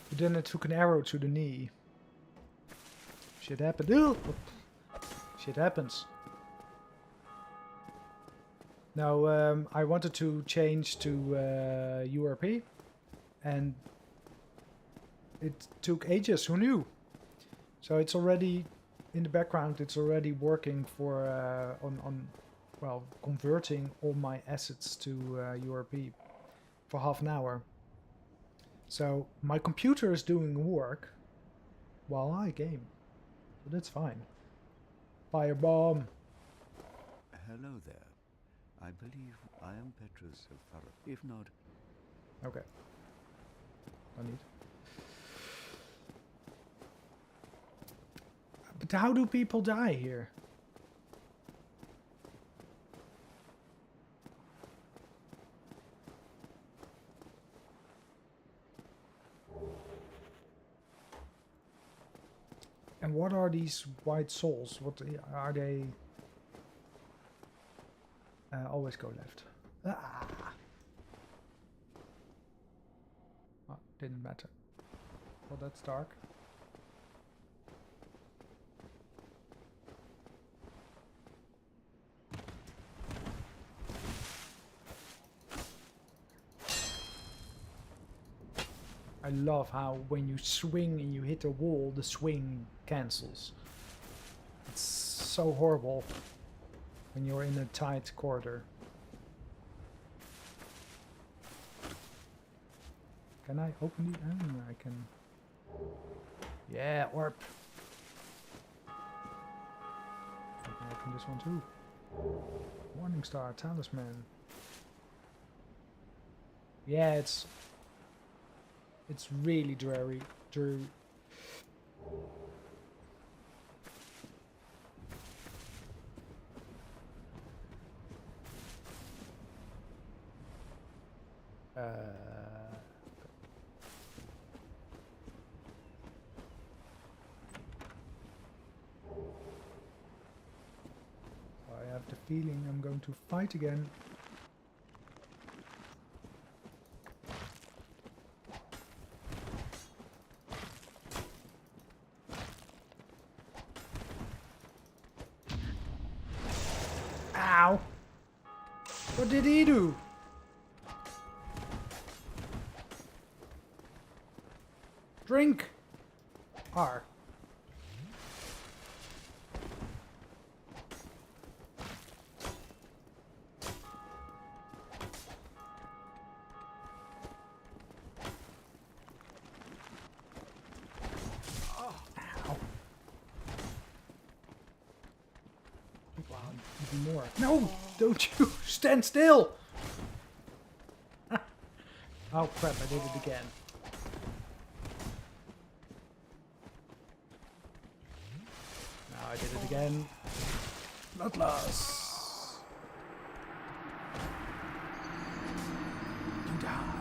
but then I took an arrow to the knee. Shit happened. Ooh! Shit happens. Now, I wanted to change to URP, and it took ages. Who knew? So it's already in the background. It's already working for well, converting all my assets to URP for half an hour. So my computer is doing work while I game. So that's fine. Firebomb. Hello there. I believe I am Petrus of Thorough. If not... Okay. No need. But how do people die here? And what are these white souls? What are they? Always go left. Ah! Oh, didn't matter. Well, that's dark. I love how when you swing and you hit a wall, the swing cancels. It's so horrible when you're in a tight corridor. Can I open the... I can... Yeah, warp. I can open this one too. Morning Star, Talisman. Yeah, it's really dreary. I have the feeling I'm going to fight again. Ow! What did he do? Drink! R. Ow. Wow, even more. No! Don't you stand still! Oh crap, I did it again. Now I did it again. Bloodlust. You die.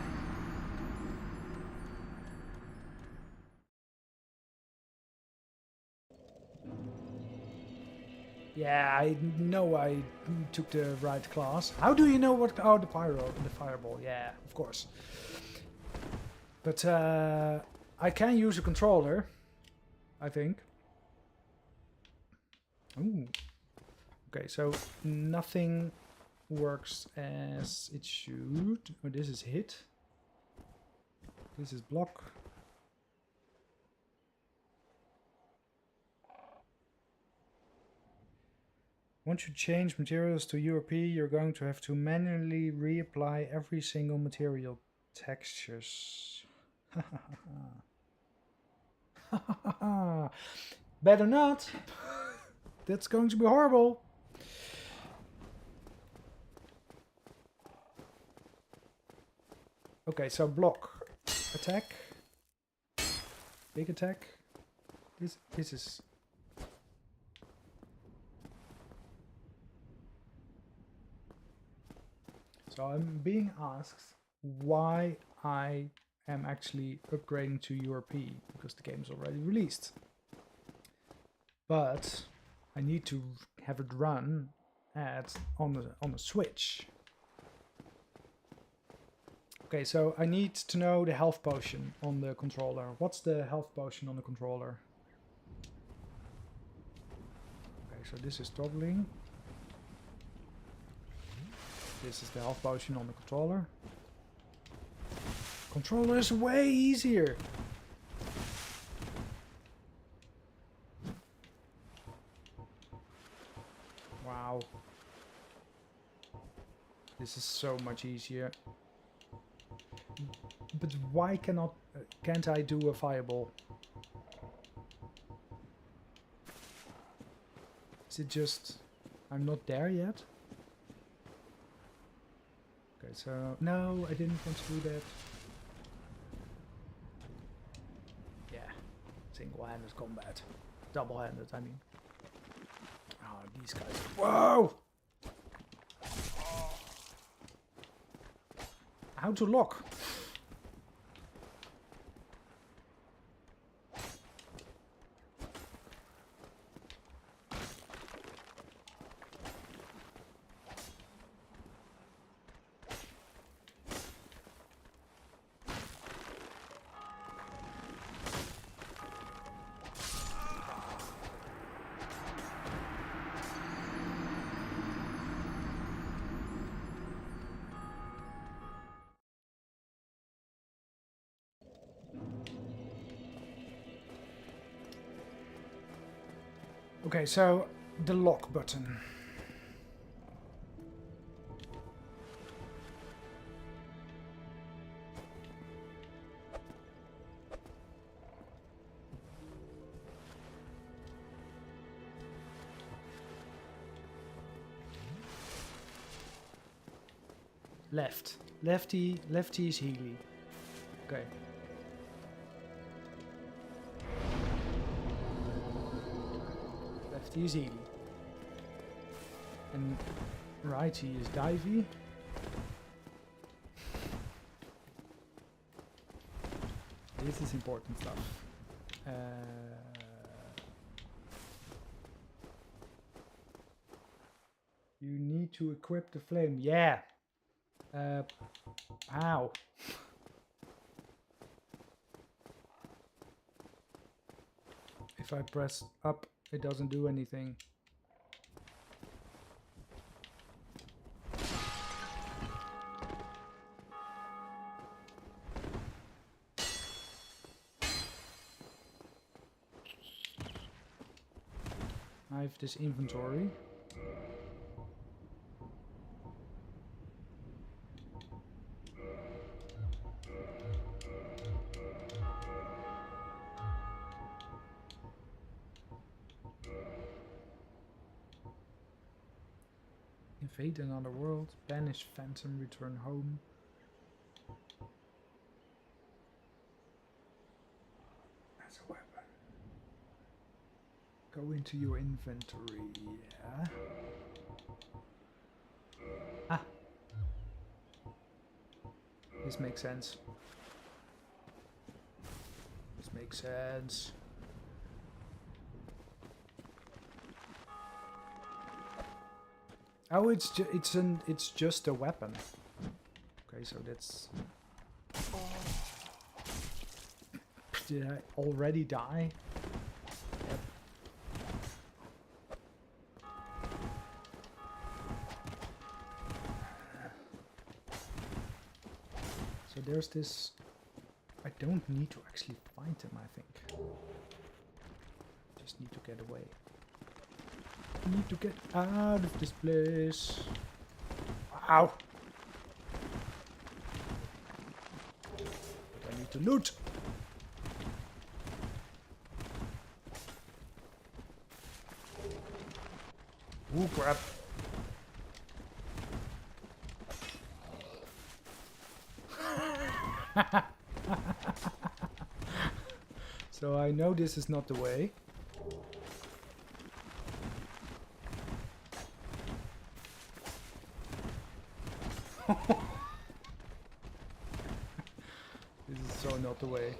Yeah, I know I took the right class. How do you know what? Oh, the fireball. Yeah, of course. But I can use a controller, I think. Ooh. Okay, so nothing works as it should. Oh, this is hit. This is block. Once you change materials to URP, you're going to have to manually reapply every single material textures. Better not. That's going to be horrible. Okay, so block, attack, big attack. This is. So I'm being asked why I am actually upgrading to URP, because the game is already released. But I need to have it run on the Switch. Okay, so I need to know the health potion on the controller. What's the health potion on the controller? Okay, so this is toggling. This is the health potion on the controller. Controller is way easier. Wow. This is so much easier. But why can't I do a fireball? Is it just I'm not there yet? Okay, so no, I didn't want to do that. Yeah, single-handed combat. Double-handed, I mean. Oh, these guys. Whoa! How to lock? Okay, so the lock button. Left. Lefty is Healy. Okay. Lefty is Healy. And righty is Divey. This is important stuff. You need to equip the flame. Yeah. How? If I press up, it doesn't do anything. I have this inventory. Invade another world, banish phantom, return home. As a weapon. Go into your inventory, yeah. Ah. This makes sense. This makes sense. Oh, it's just a weapon. Okay, so that's. Did I already die? Yep. So there's this. I don't need to actually find him, I think. Just need to get away. I need to get out of this place. Ow! I need to loot. Ooh, crap. So I know this is not the way. This is so not the way.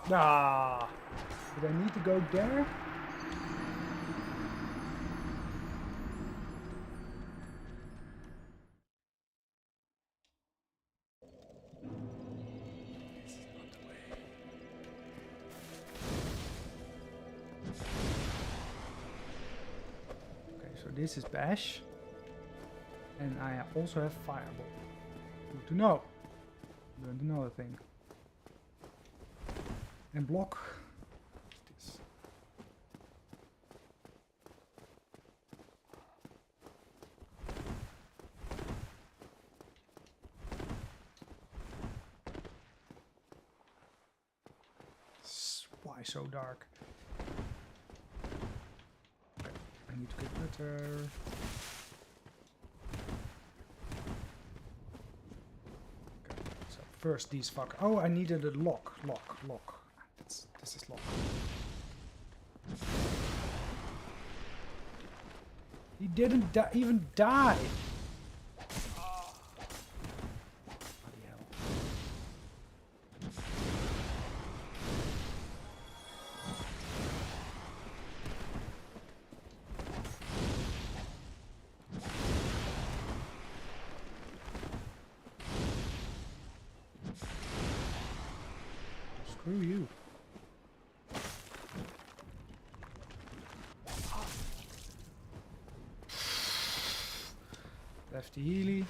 Ah! Did I need to go there? This is not the way. Okay, so this is Bash. And I also have Fireball. Good to know. Learned another thing. And block. This. Why so dark? Okay, I need to get better. Okay, so first these fuck. Oh, I needed a lock. This is lock. He didn't even die. Bloody hell. Screw you. Lefty Healy.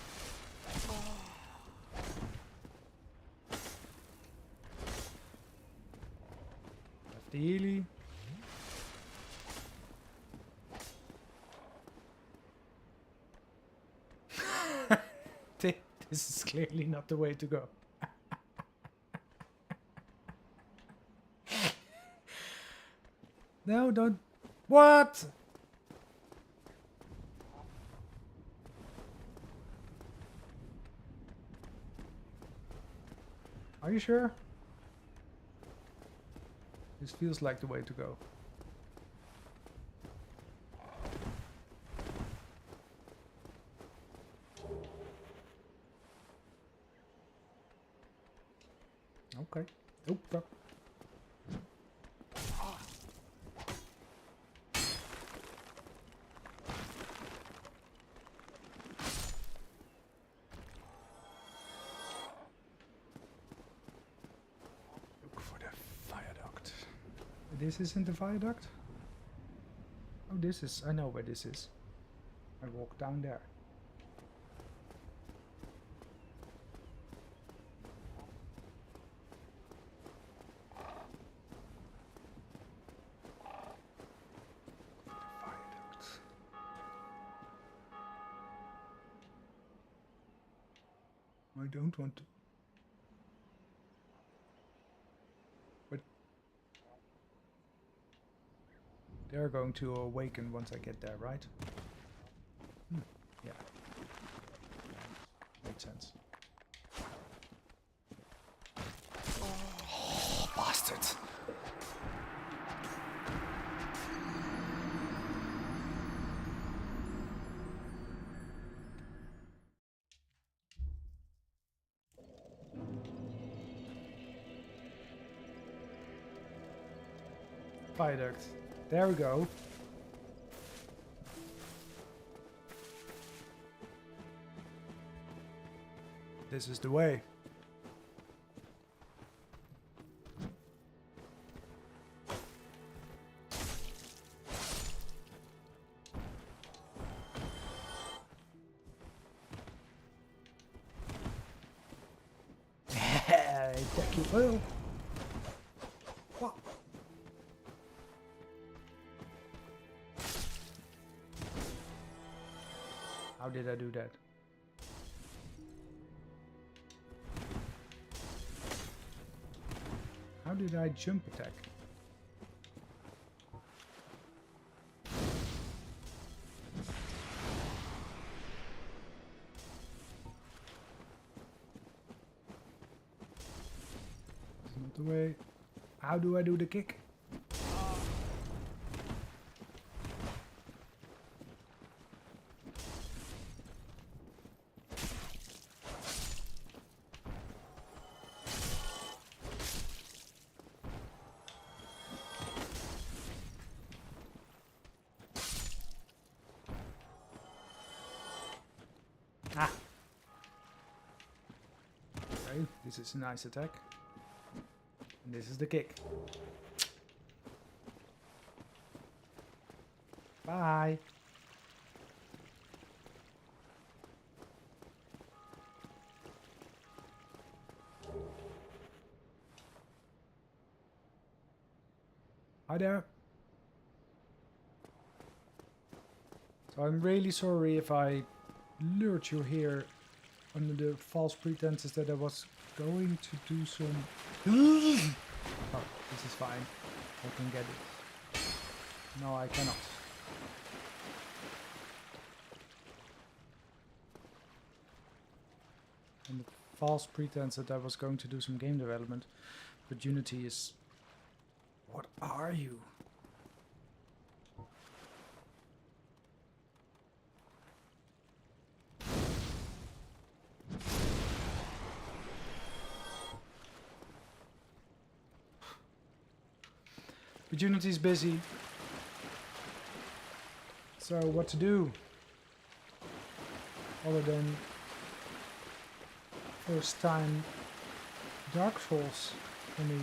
Lefty Healy. This is clearly not the way to go. No, don't. What? Are you sure? This feels like the way to go. Okay. Oh, fuck. Look for the viaduct. This isn't the viaduct? Oh, this is. I know where this is. I walk down there. I don't want to. But they're going to awaken once I get there, right? Yeah. Makes sense. Oh, bastard! Viaduct. There we go. This is the way. you. Oh. What? How did I do that? How did I jump attack? That's not the way. How do I do the kick? Ah. Okay, this is a nice attack. And this is the kick. Bye. Hi there. So I'm really sorry if I lured you here under the false pretenses that I was going to do some... Oh, this is fine. I can get it. No, I cannot. And the false pretense that I was going to do some game development, but Unity is... What are you? But Unity's busy. So what to do? Other than first time Dark Souls for me.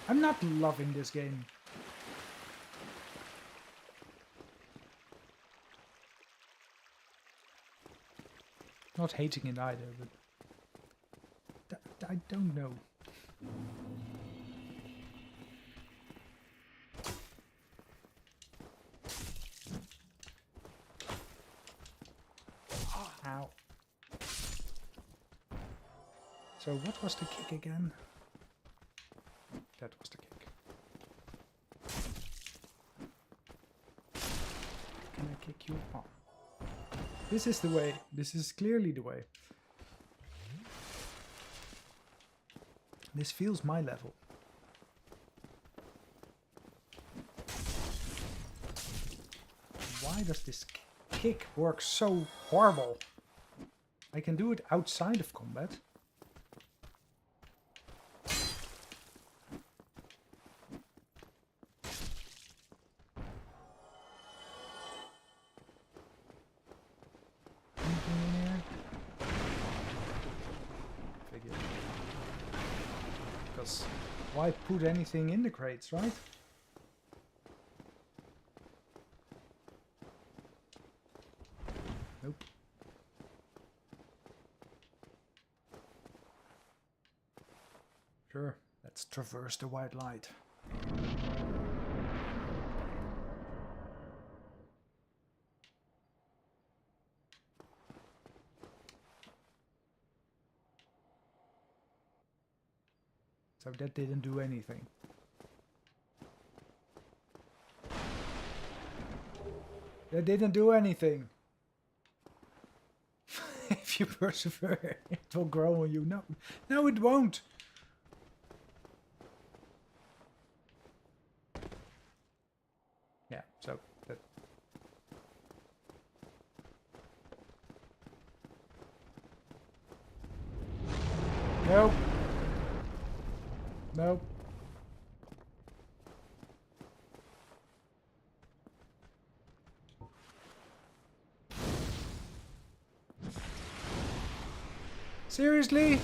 I'm not loving this game. Not hating it either, but I don't know. Ow. So what was the kick again? That was the kick. Can I kick you? Oh. This is the way. This is clearly the way. This feels my level. Why does this kick work so horrible? I can do it outside of combat. Anything in here? Figured. Because why put anything in the crates, right? Nope. Sure, let's traverse the white light. So that didn't do anything. That didn't do anything. If you persevere, it will grow on you. No, no, it won't. Yeah, so that. Nope. Nope. Seriously?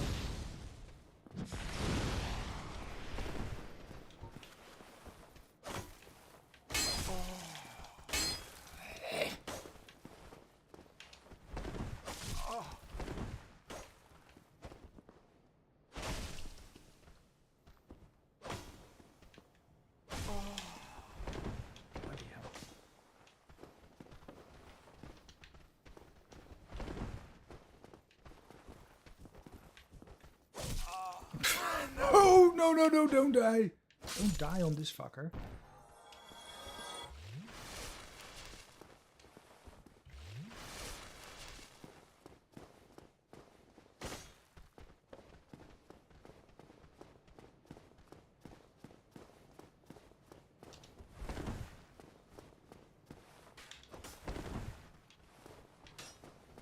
no, don't die. Don't die on this fucker.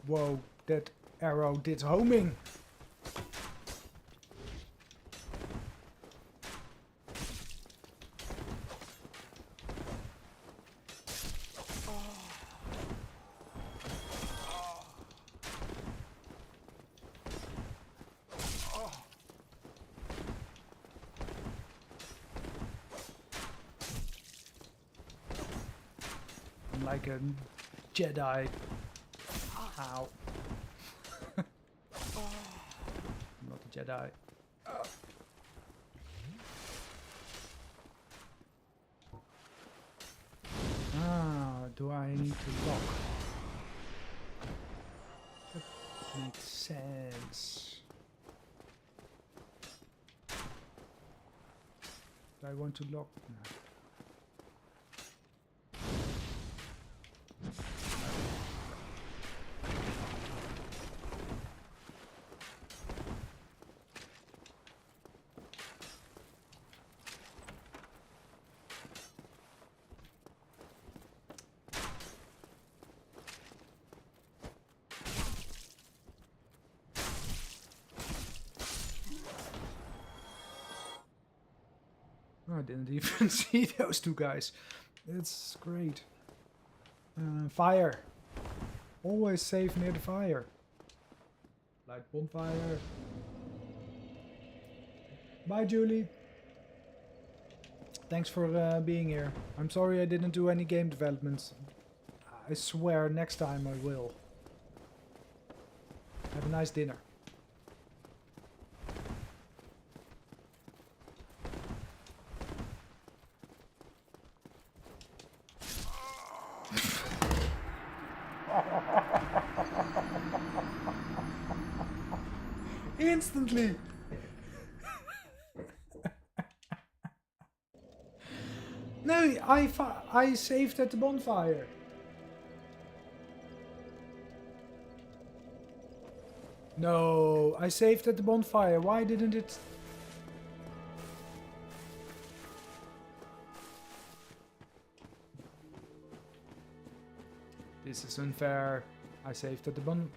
Whoa, that arrow did homing. I'm like a Jedi. Ow. I'm not a Jedi. Ah, do I need to lock? That makes sense. Do I want to lock? No. I didn't even see those two guys. It's great. Fire. Always safe near the fire. Light bonfire. Bye, Julie. Thanks for being here. I'm sorry I didn't do any game developments. I swear next time I will. Have a nice dinner. Instantly. No, I saved at the bonfire. No, I saved at the bonfire. Why didn't it? This is unfair. I saved at the bonfire.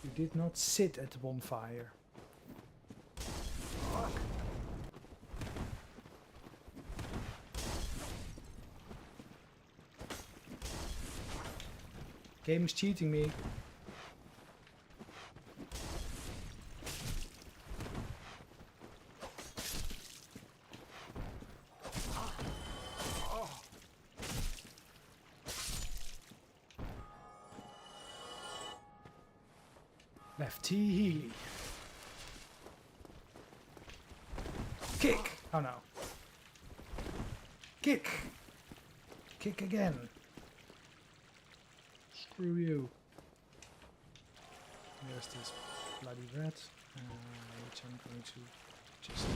You did not sit at the bonfire. Fuck. Game is cheating me. Lefty Healy. Kick! Oh no. Kick! Kick again. Screw you. There's this bloody rat, which I'm going to just...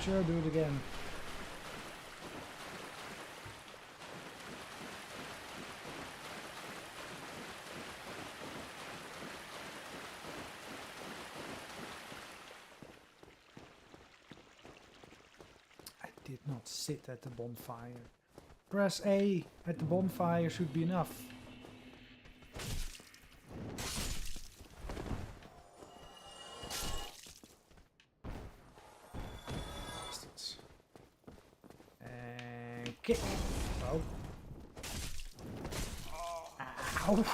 Sure, do it again. Did not sit at the bonfire. Press A at the bonfire should be enough. Kick. Oh. Ow.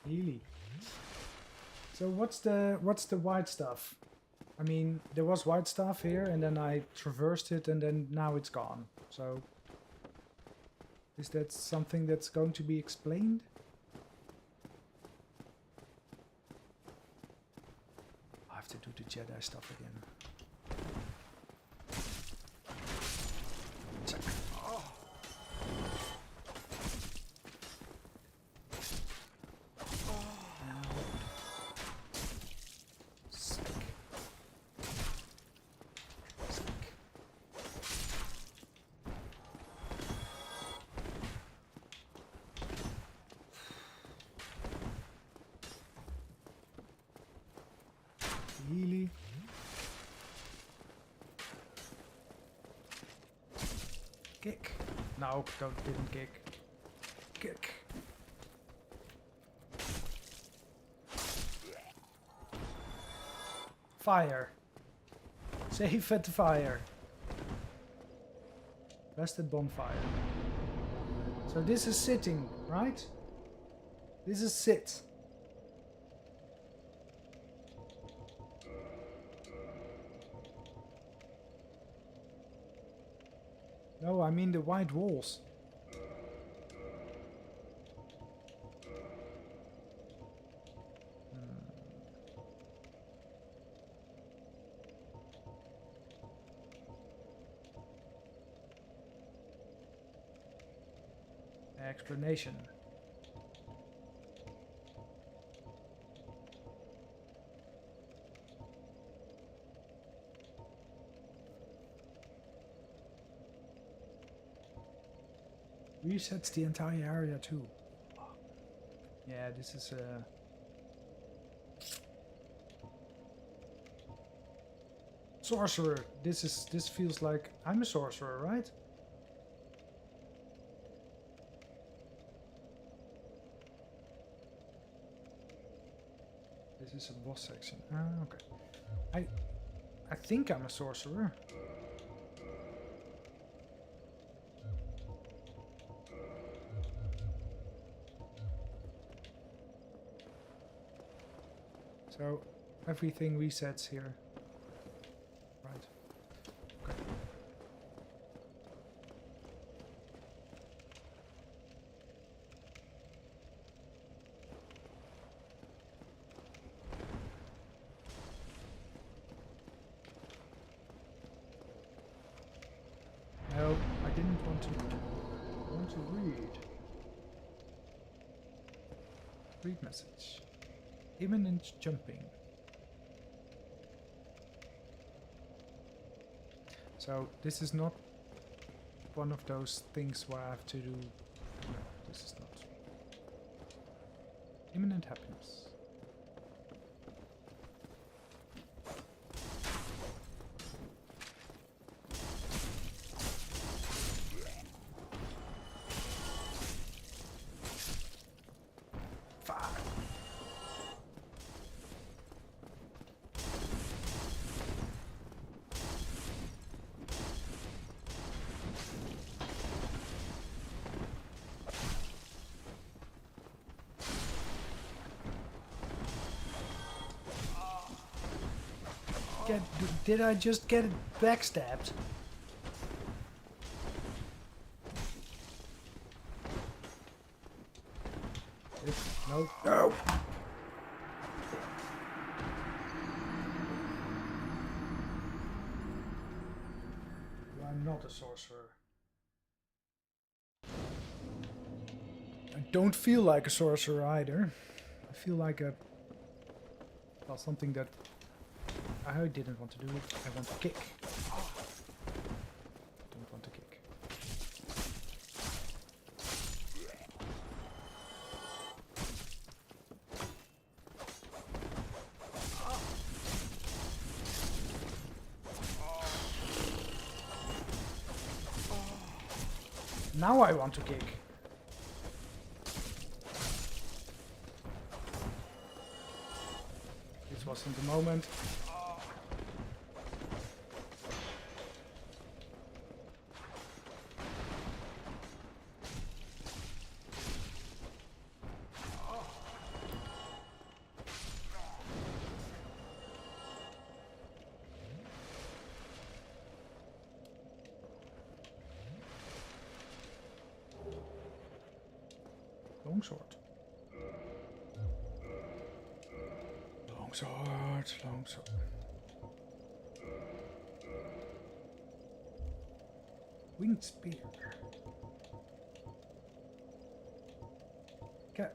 Really? So what's the white stuff? I mean, there was white stuff here, and then I traversed it, and then now it's gone. So, is that something that's going to be explained? I have to do the Jedi stuff again. Check. Oh. Really? Kick. No, didn't kick. Kick. Fire. Save at the fire. Blasted bonfire. So this is sitting, right? This is sit. No, I mean the white walls. Explanation. Resets the entire area too. Yeah, this is sorcerer. This feels like I'm a sorcerer, right? This is a boss section. Ah, okay. I think I'm a sorcerer. So everything resets here. Right. Okay. No, I didn't want to read. Read message. Imminent jumping. So this is not one of those things where I have to do. No, this is not. Imminent happiness. Did I just get backstabbed? No. No! I'm not a sorcerer. I don't feel like a sorcerer either. I feel like a... well, something that I didn't want to do it. I want to kick. Don't want to kick. Now I want to kick. wasn't the moment. Longsword. Longsword, longsword. Winged spear. Okay.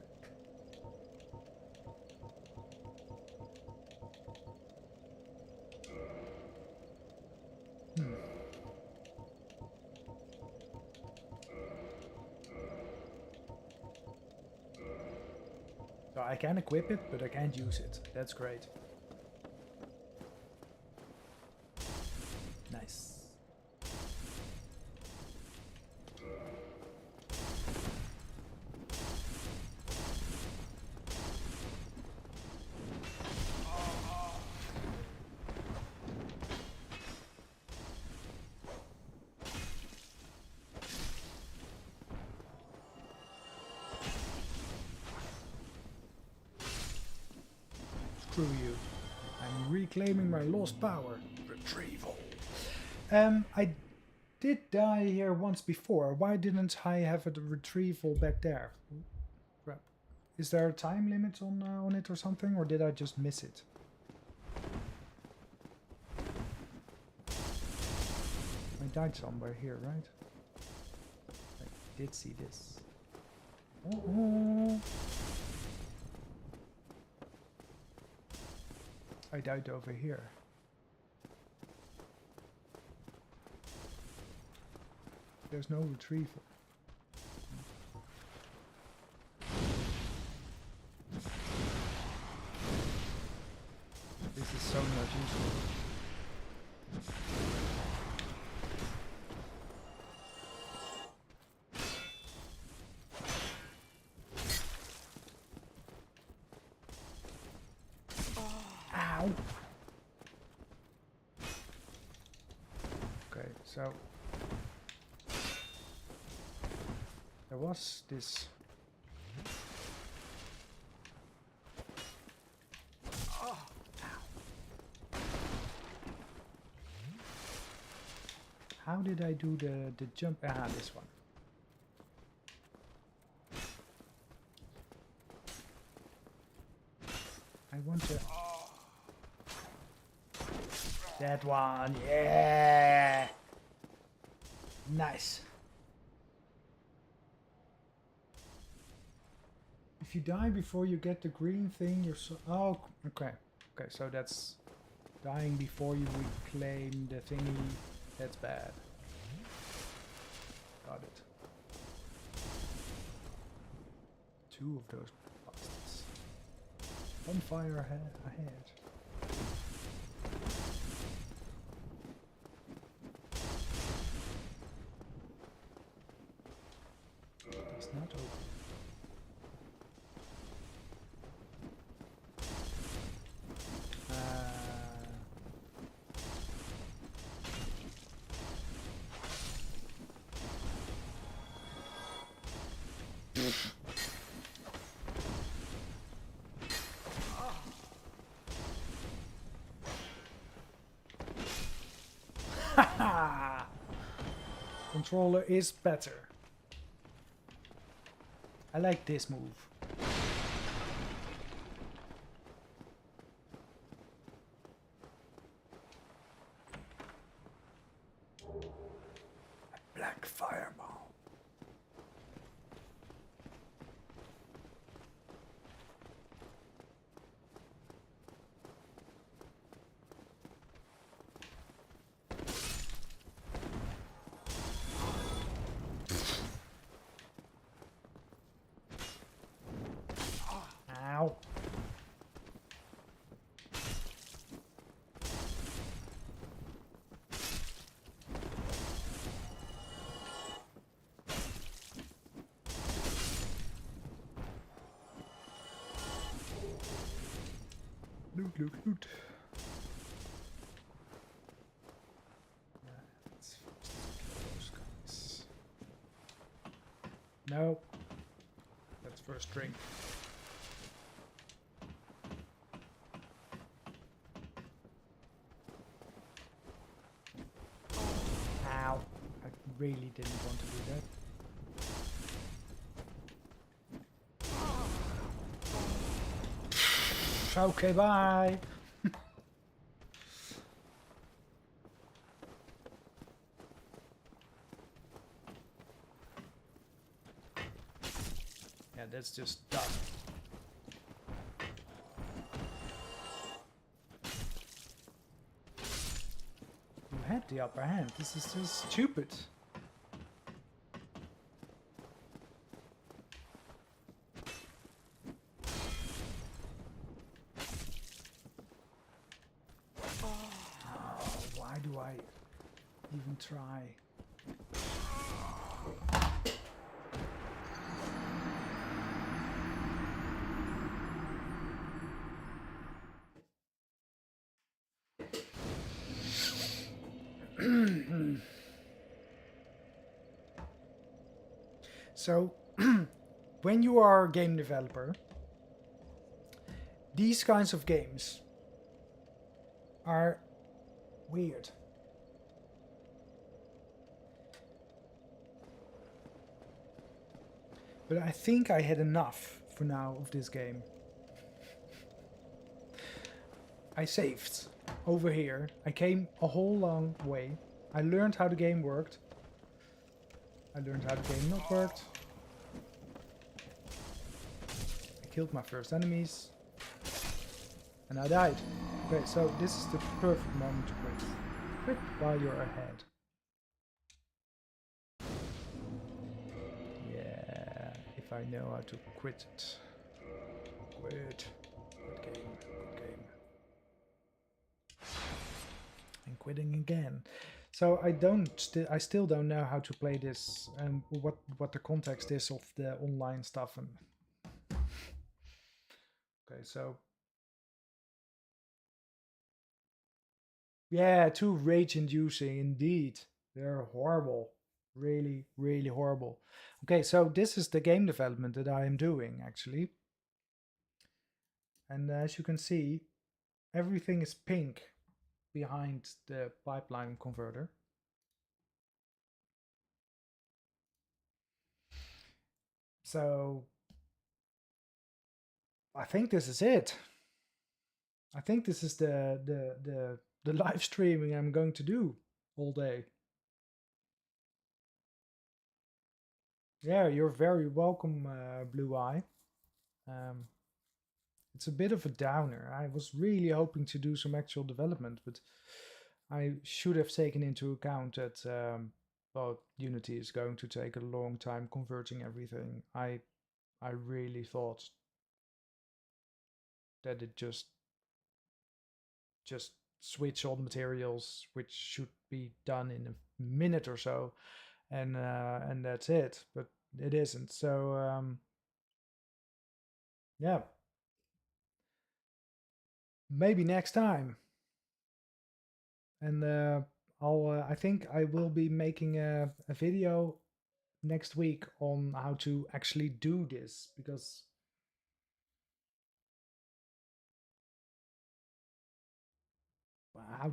So I can equip it, but I can't use it. That's great. Nice. Screw you. I'm reclaiming my lost power. Retrieval. I did die here once before. Why didn't I have a retrieval back there? Crap. Is there a time limit on it or something, or did I just miss it? I died somewhere here, right? I did see this. Oh. I died over here. There's no retrieval. This is so not useful. Ow! Okay, so there was this. How did I do the jump? Ah, this one. I want to. That one, yeah! Nice. If you die before you get the green thing, you're so. Oh, okay. Okay, so that's dying before you reclaim the thingy. That's bad. Got it. Two of those bastards. On fire ahead. It's not open. Haha! Controller is better. I like this move. A black fireball. Loot, loot, loot. Yeah, let's first kill those guys. No. Let's first drink. Ow. I really didn't want to do that. Okay, bye. Yeah, that's just dumb. You had the upper hand. This is just stupid. Why do I even try? So, when you are a game developer, these kinds of games are weird. But I think I had enough for now of this game. I saved over here. I came a whole long way. I learned how the game worked. I learned how the game not worked. I killed my first enemies. And I died. Okay, so this is the perfect moment to quit. Quit while you're ahead. Yeah, if I know how to quit it. Quit. Good game. Good game. And quitting again. So I still don't know how to play this and what the context is of the online stuff. And okay, so yeah, too rage-inducing indeed. They're horrible, really, really horrible. Okay, so this is the game development that I am doing actually, and as you can see, everything is pink behind the pipeline converter. So I think this is it. I think this is the live streaming I'm going to do all day. Yeah, you're very welcome, Blue Eye. It's a bit of a downer. I was really hoping to do some actual development, but I should have taken into account that well, Unity is going to take a long time converting everything. I really thought that it just switch all the materials, which should be done in a minute or so, and that's it. But it isn't. So yeah, maybe next time. And I think I will be making a video next week on how to actually do this, because how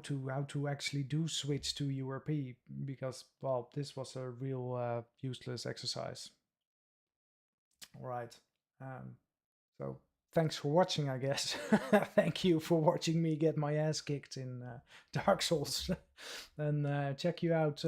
to actually do switch to URP, because well, this was a real useless exercise. All right, so thanks for watching, I guess. Thank you for watching me get my ass kicked in Dark Souls. And check you out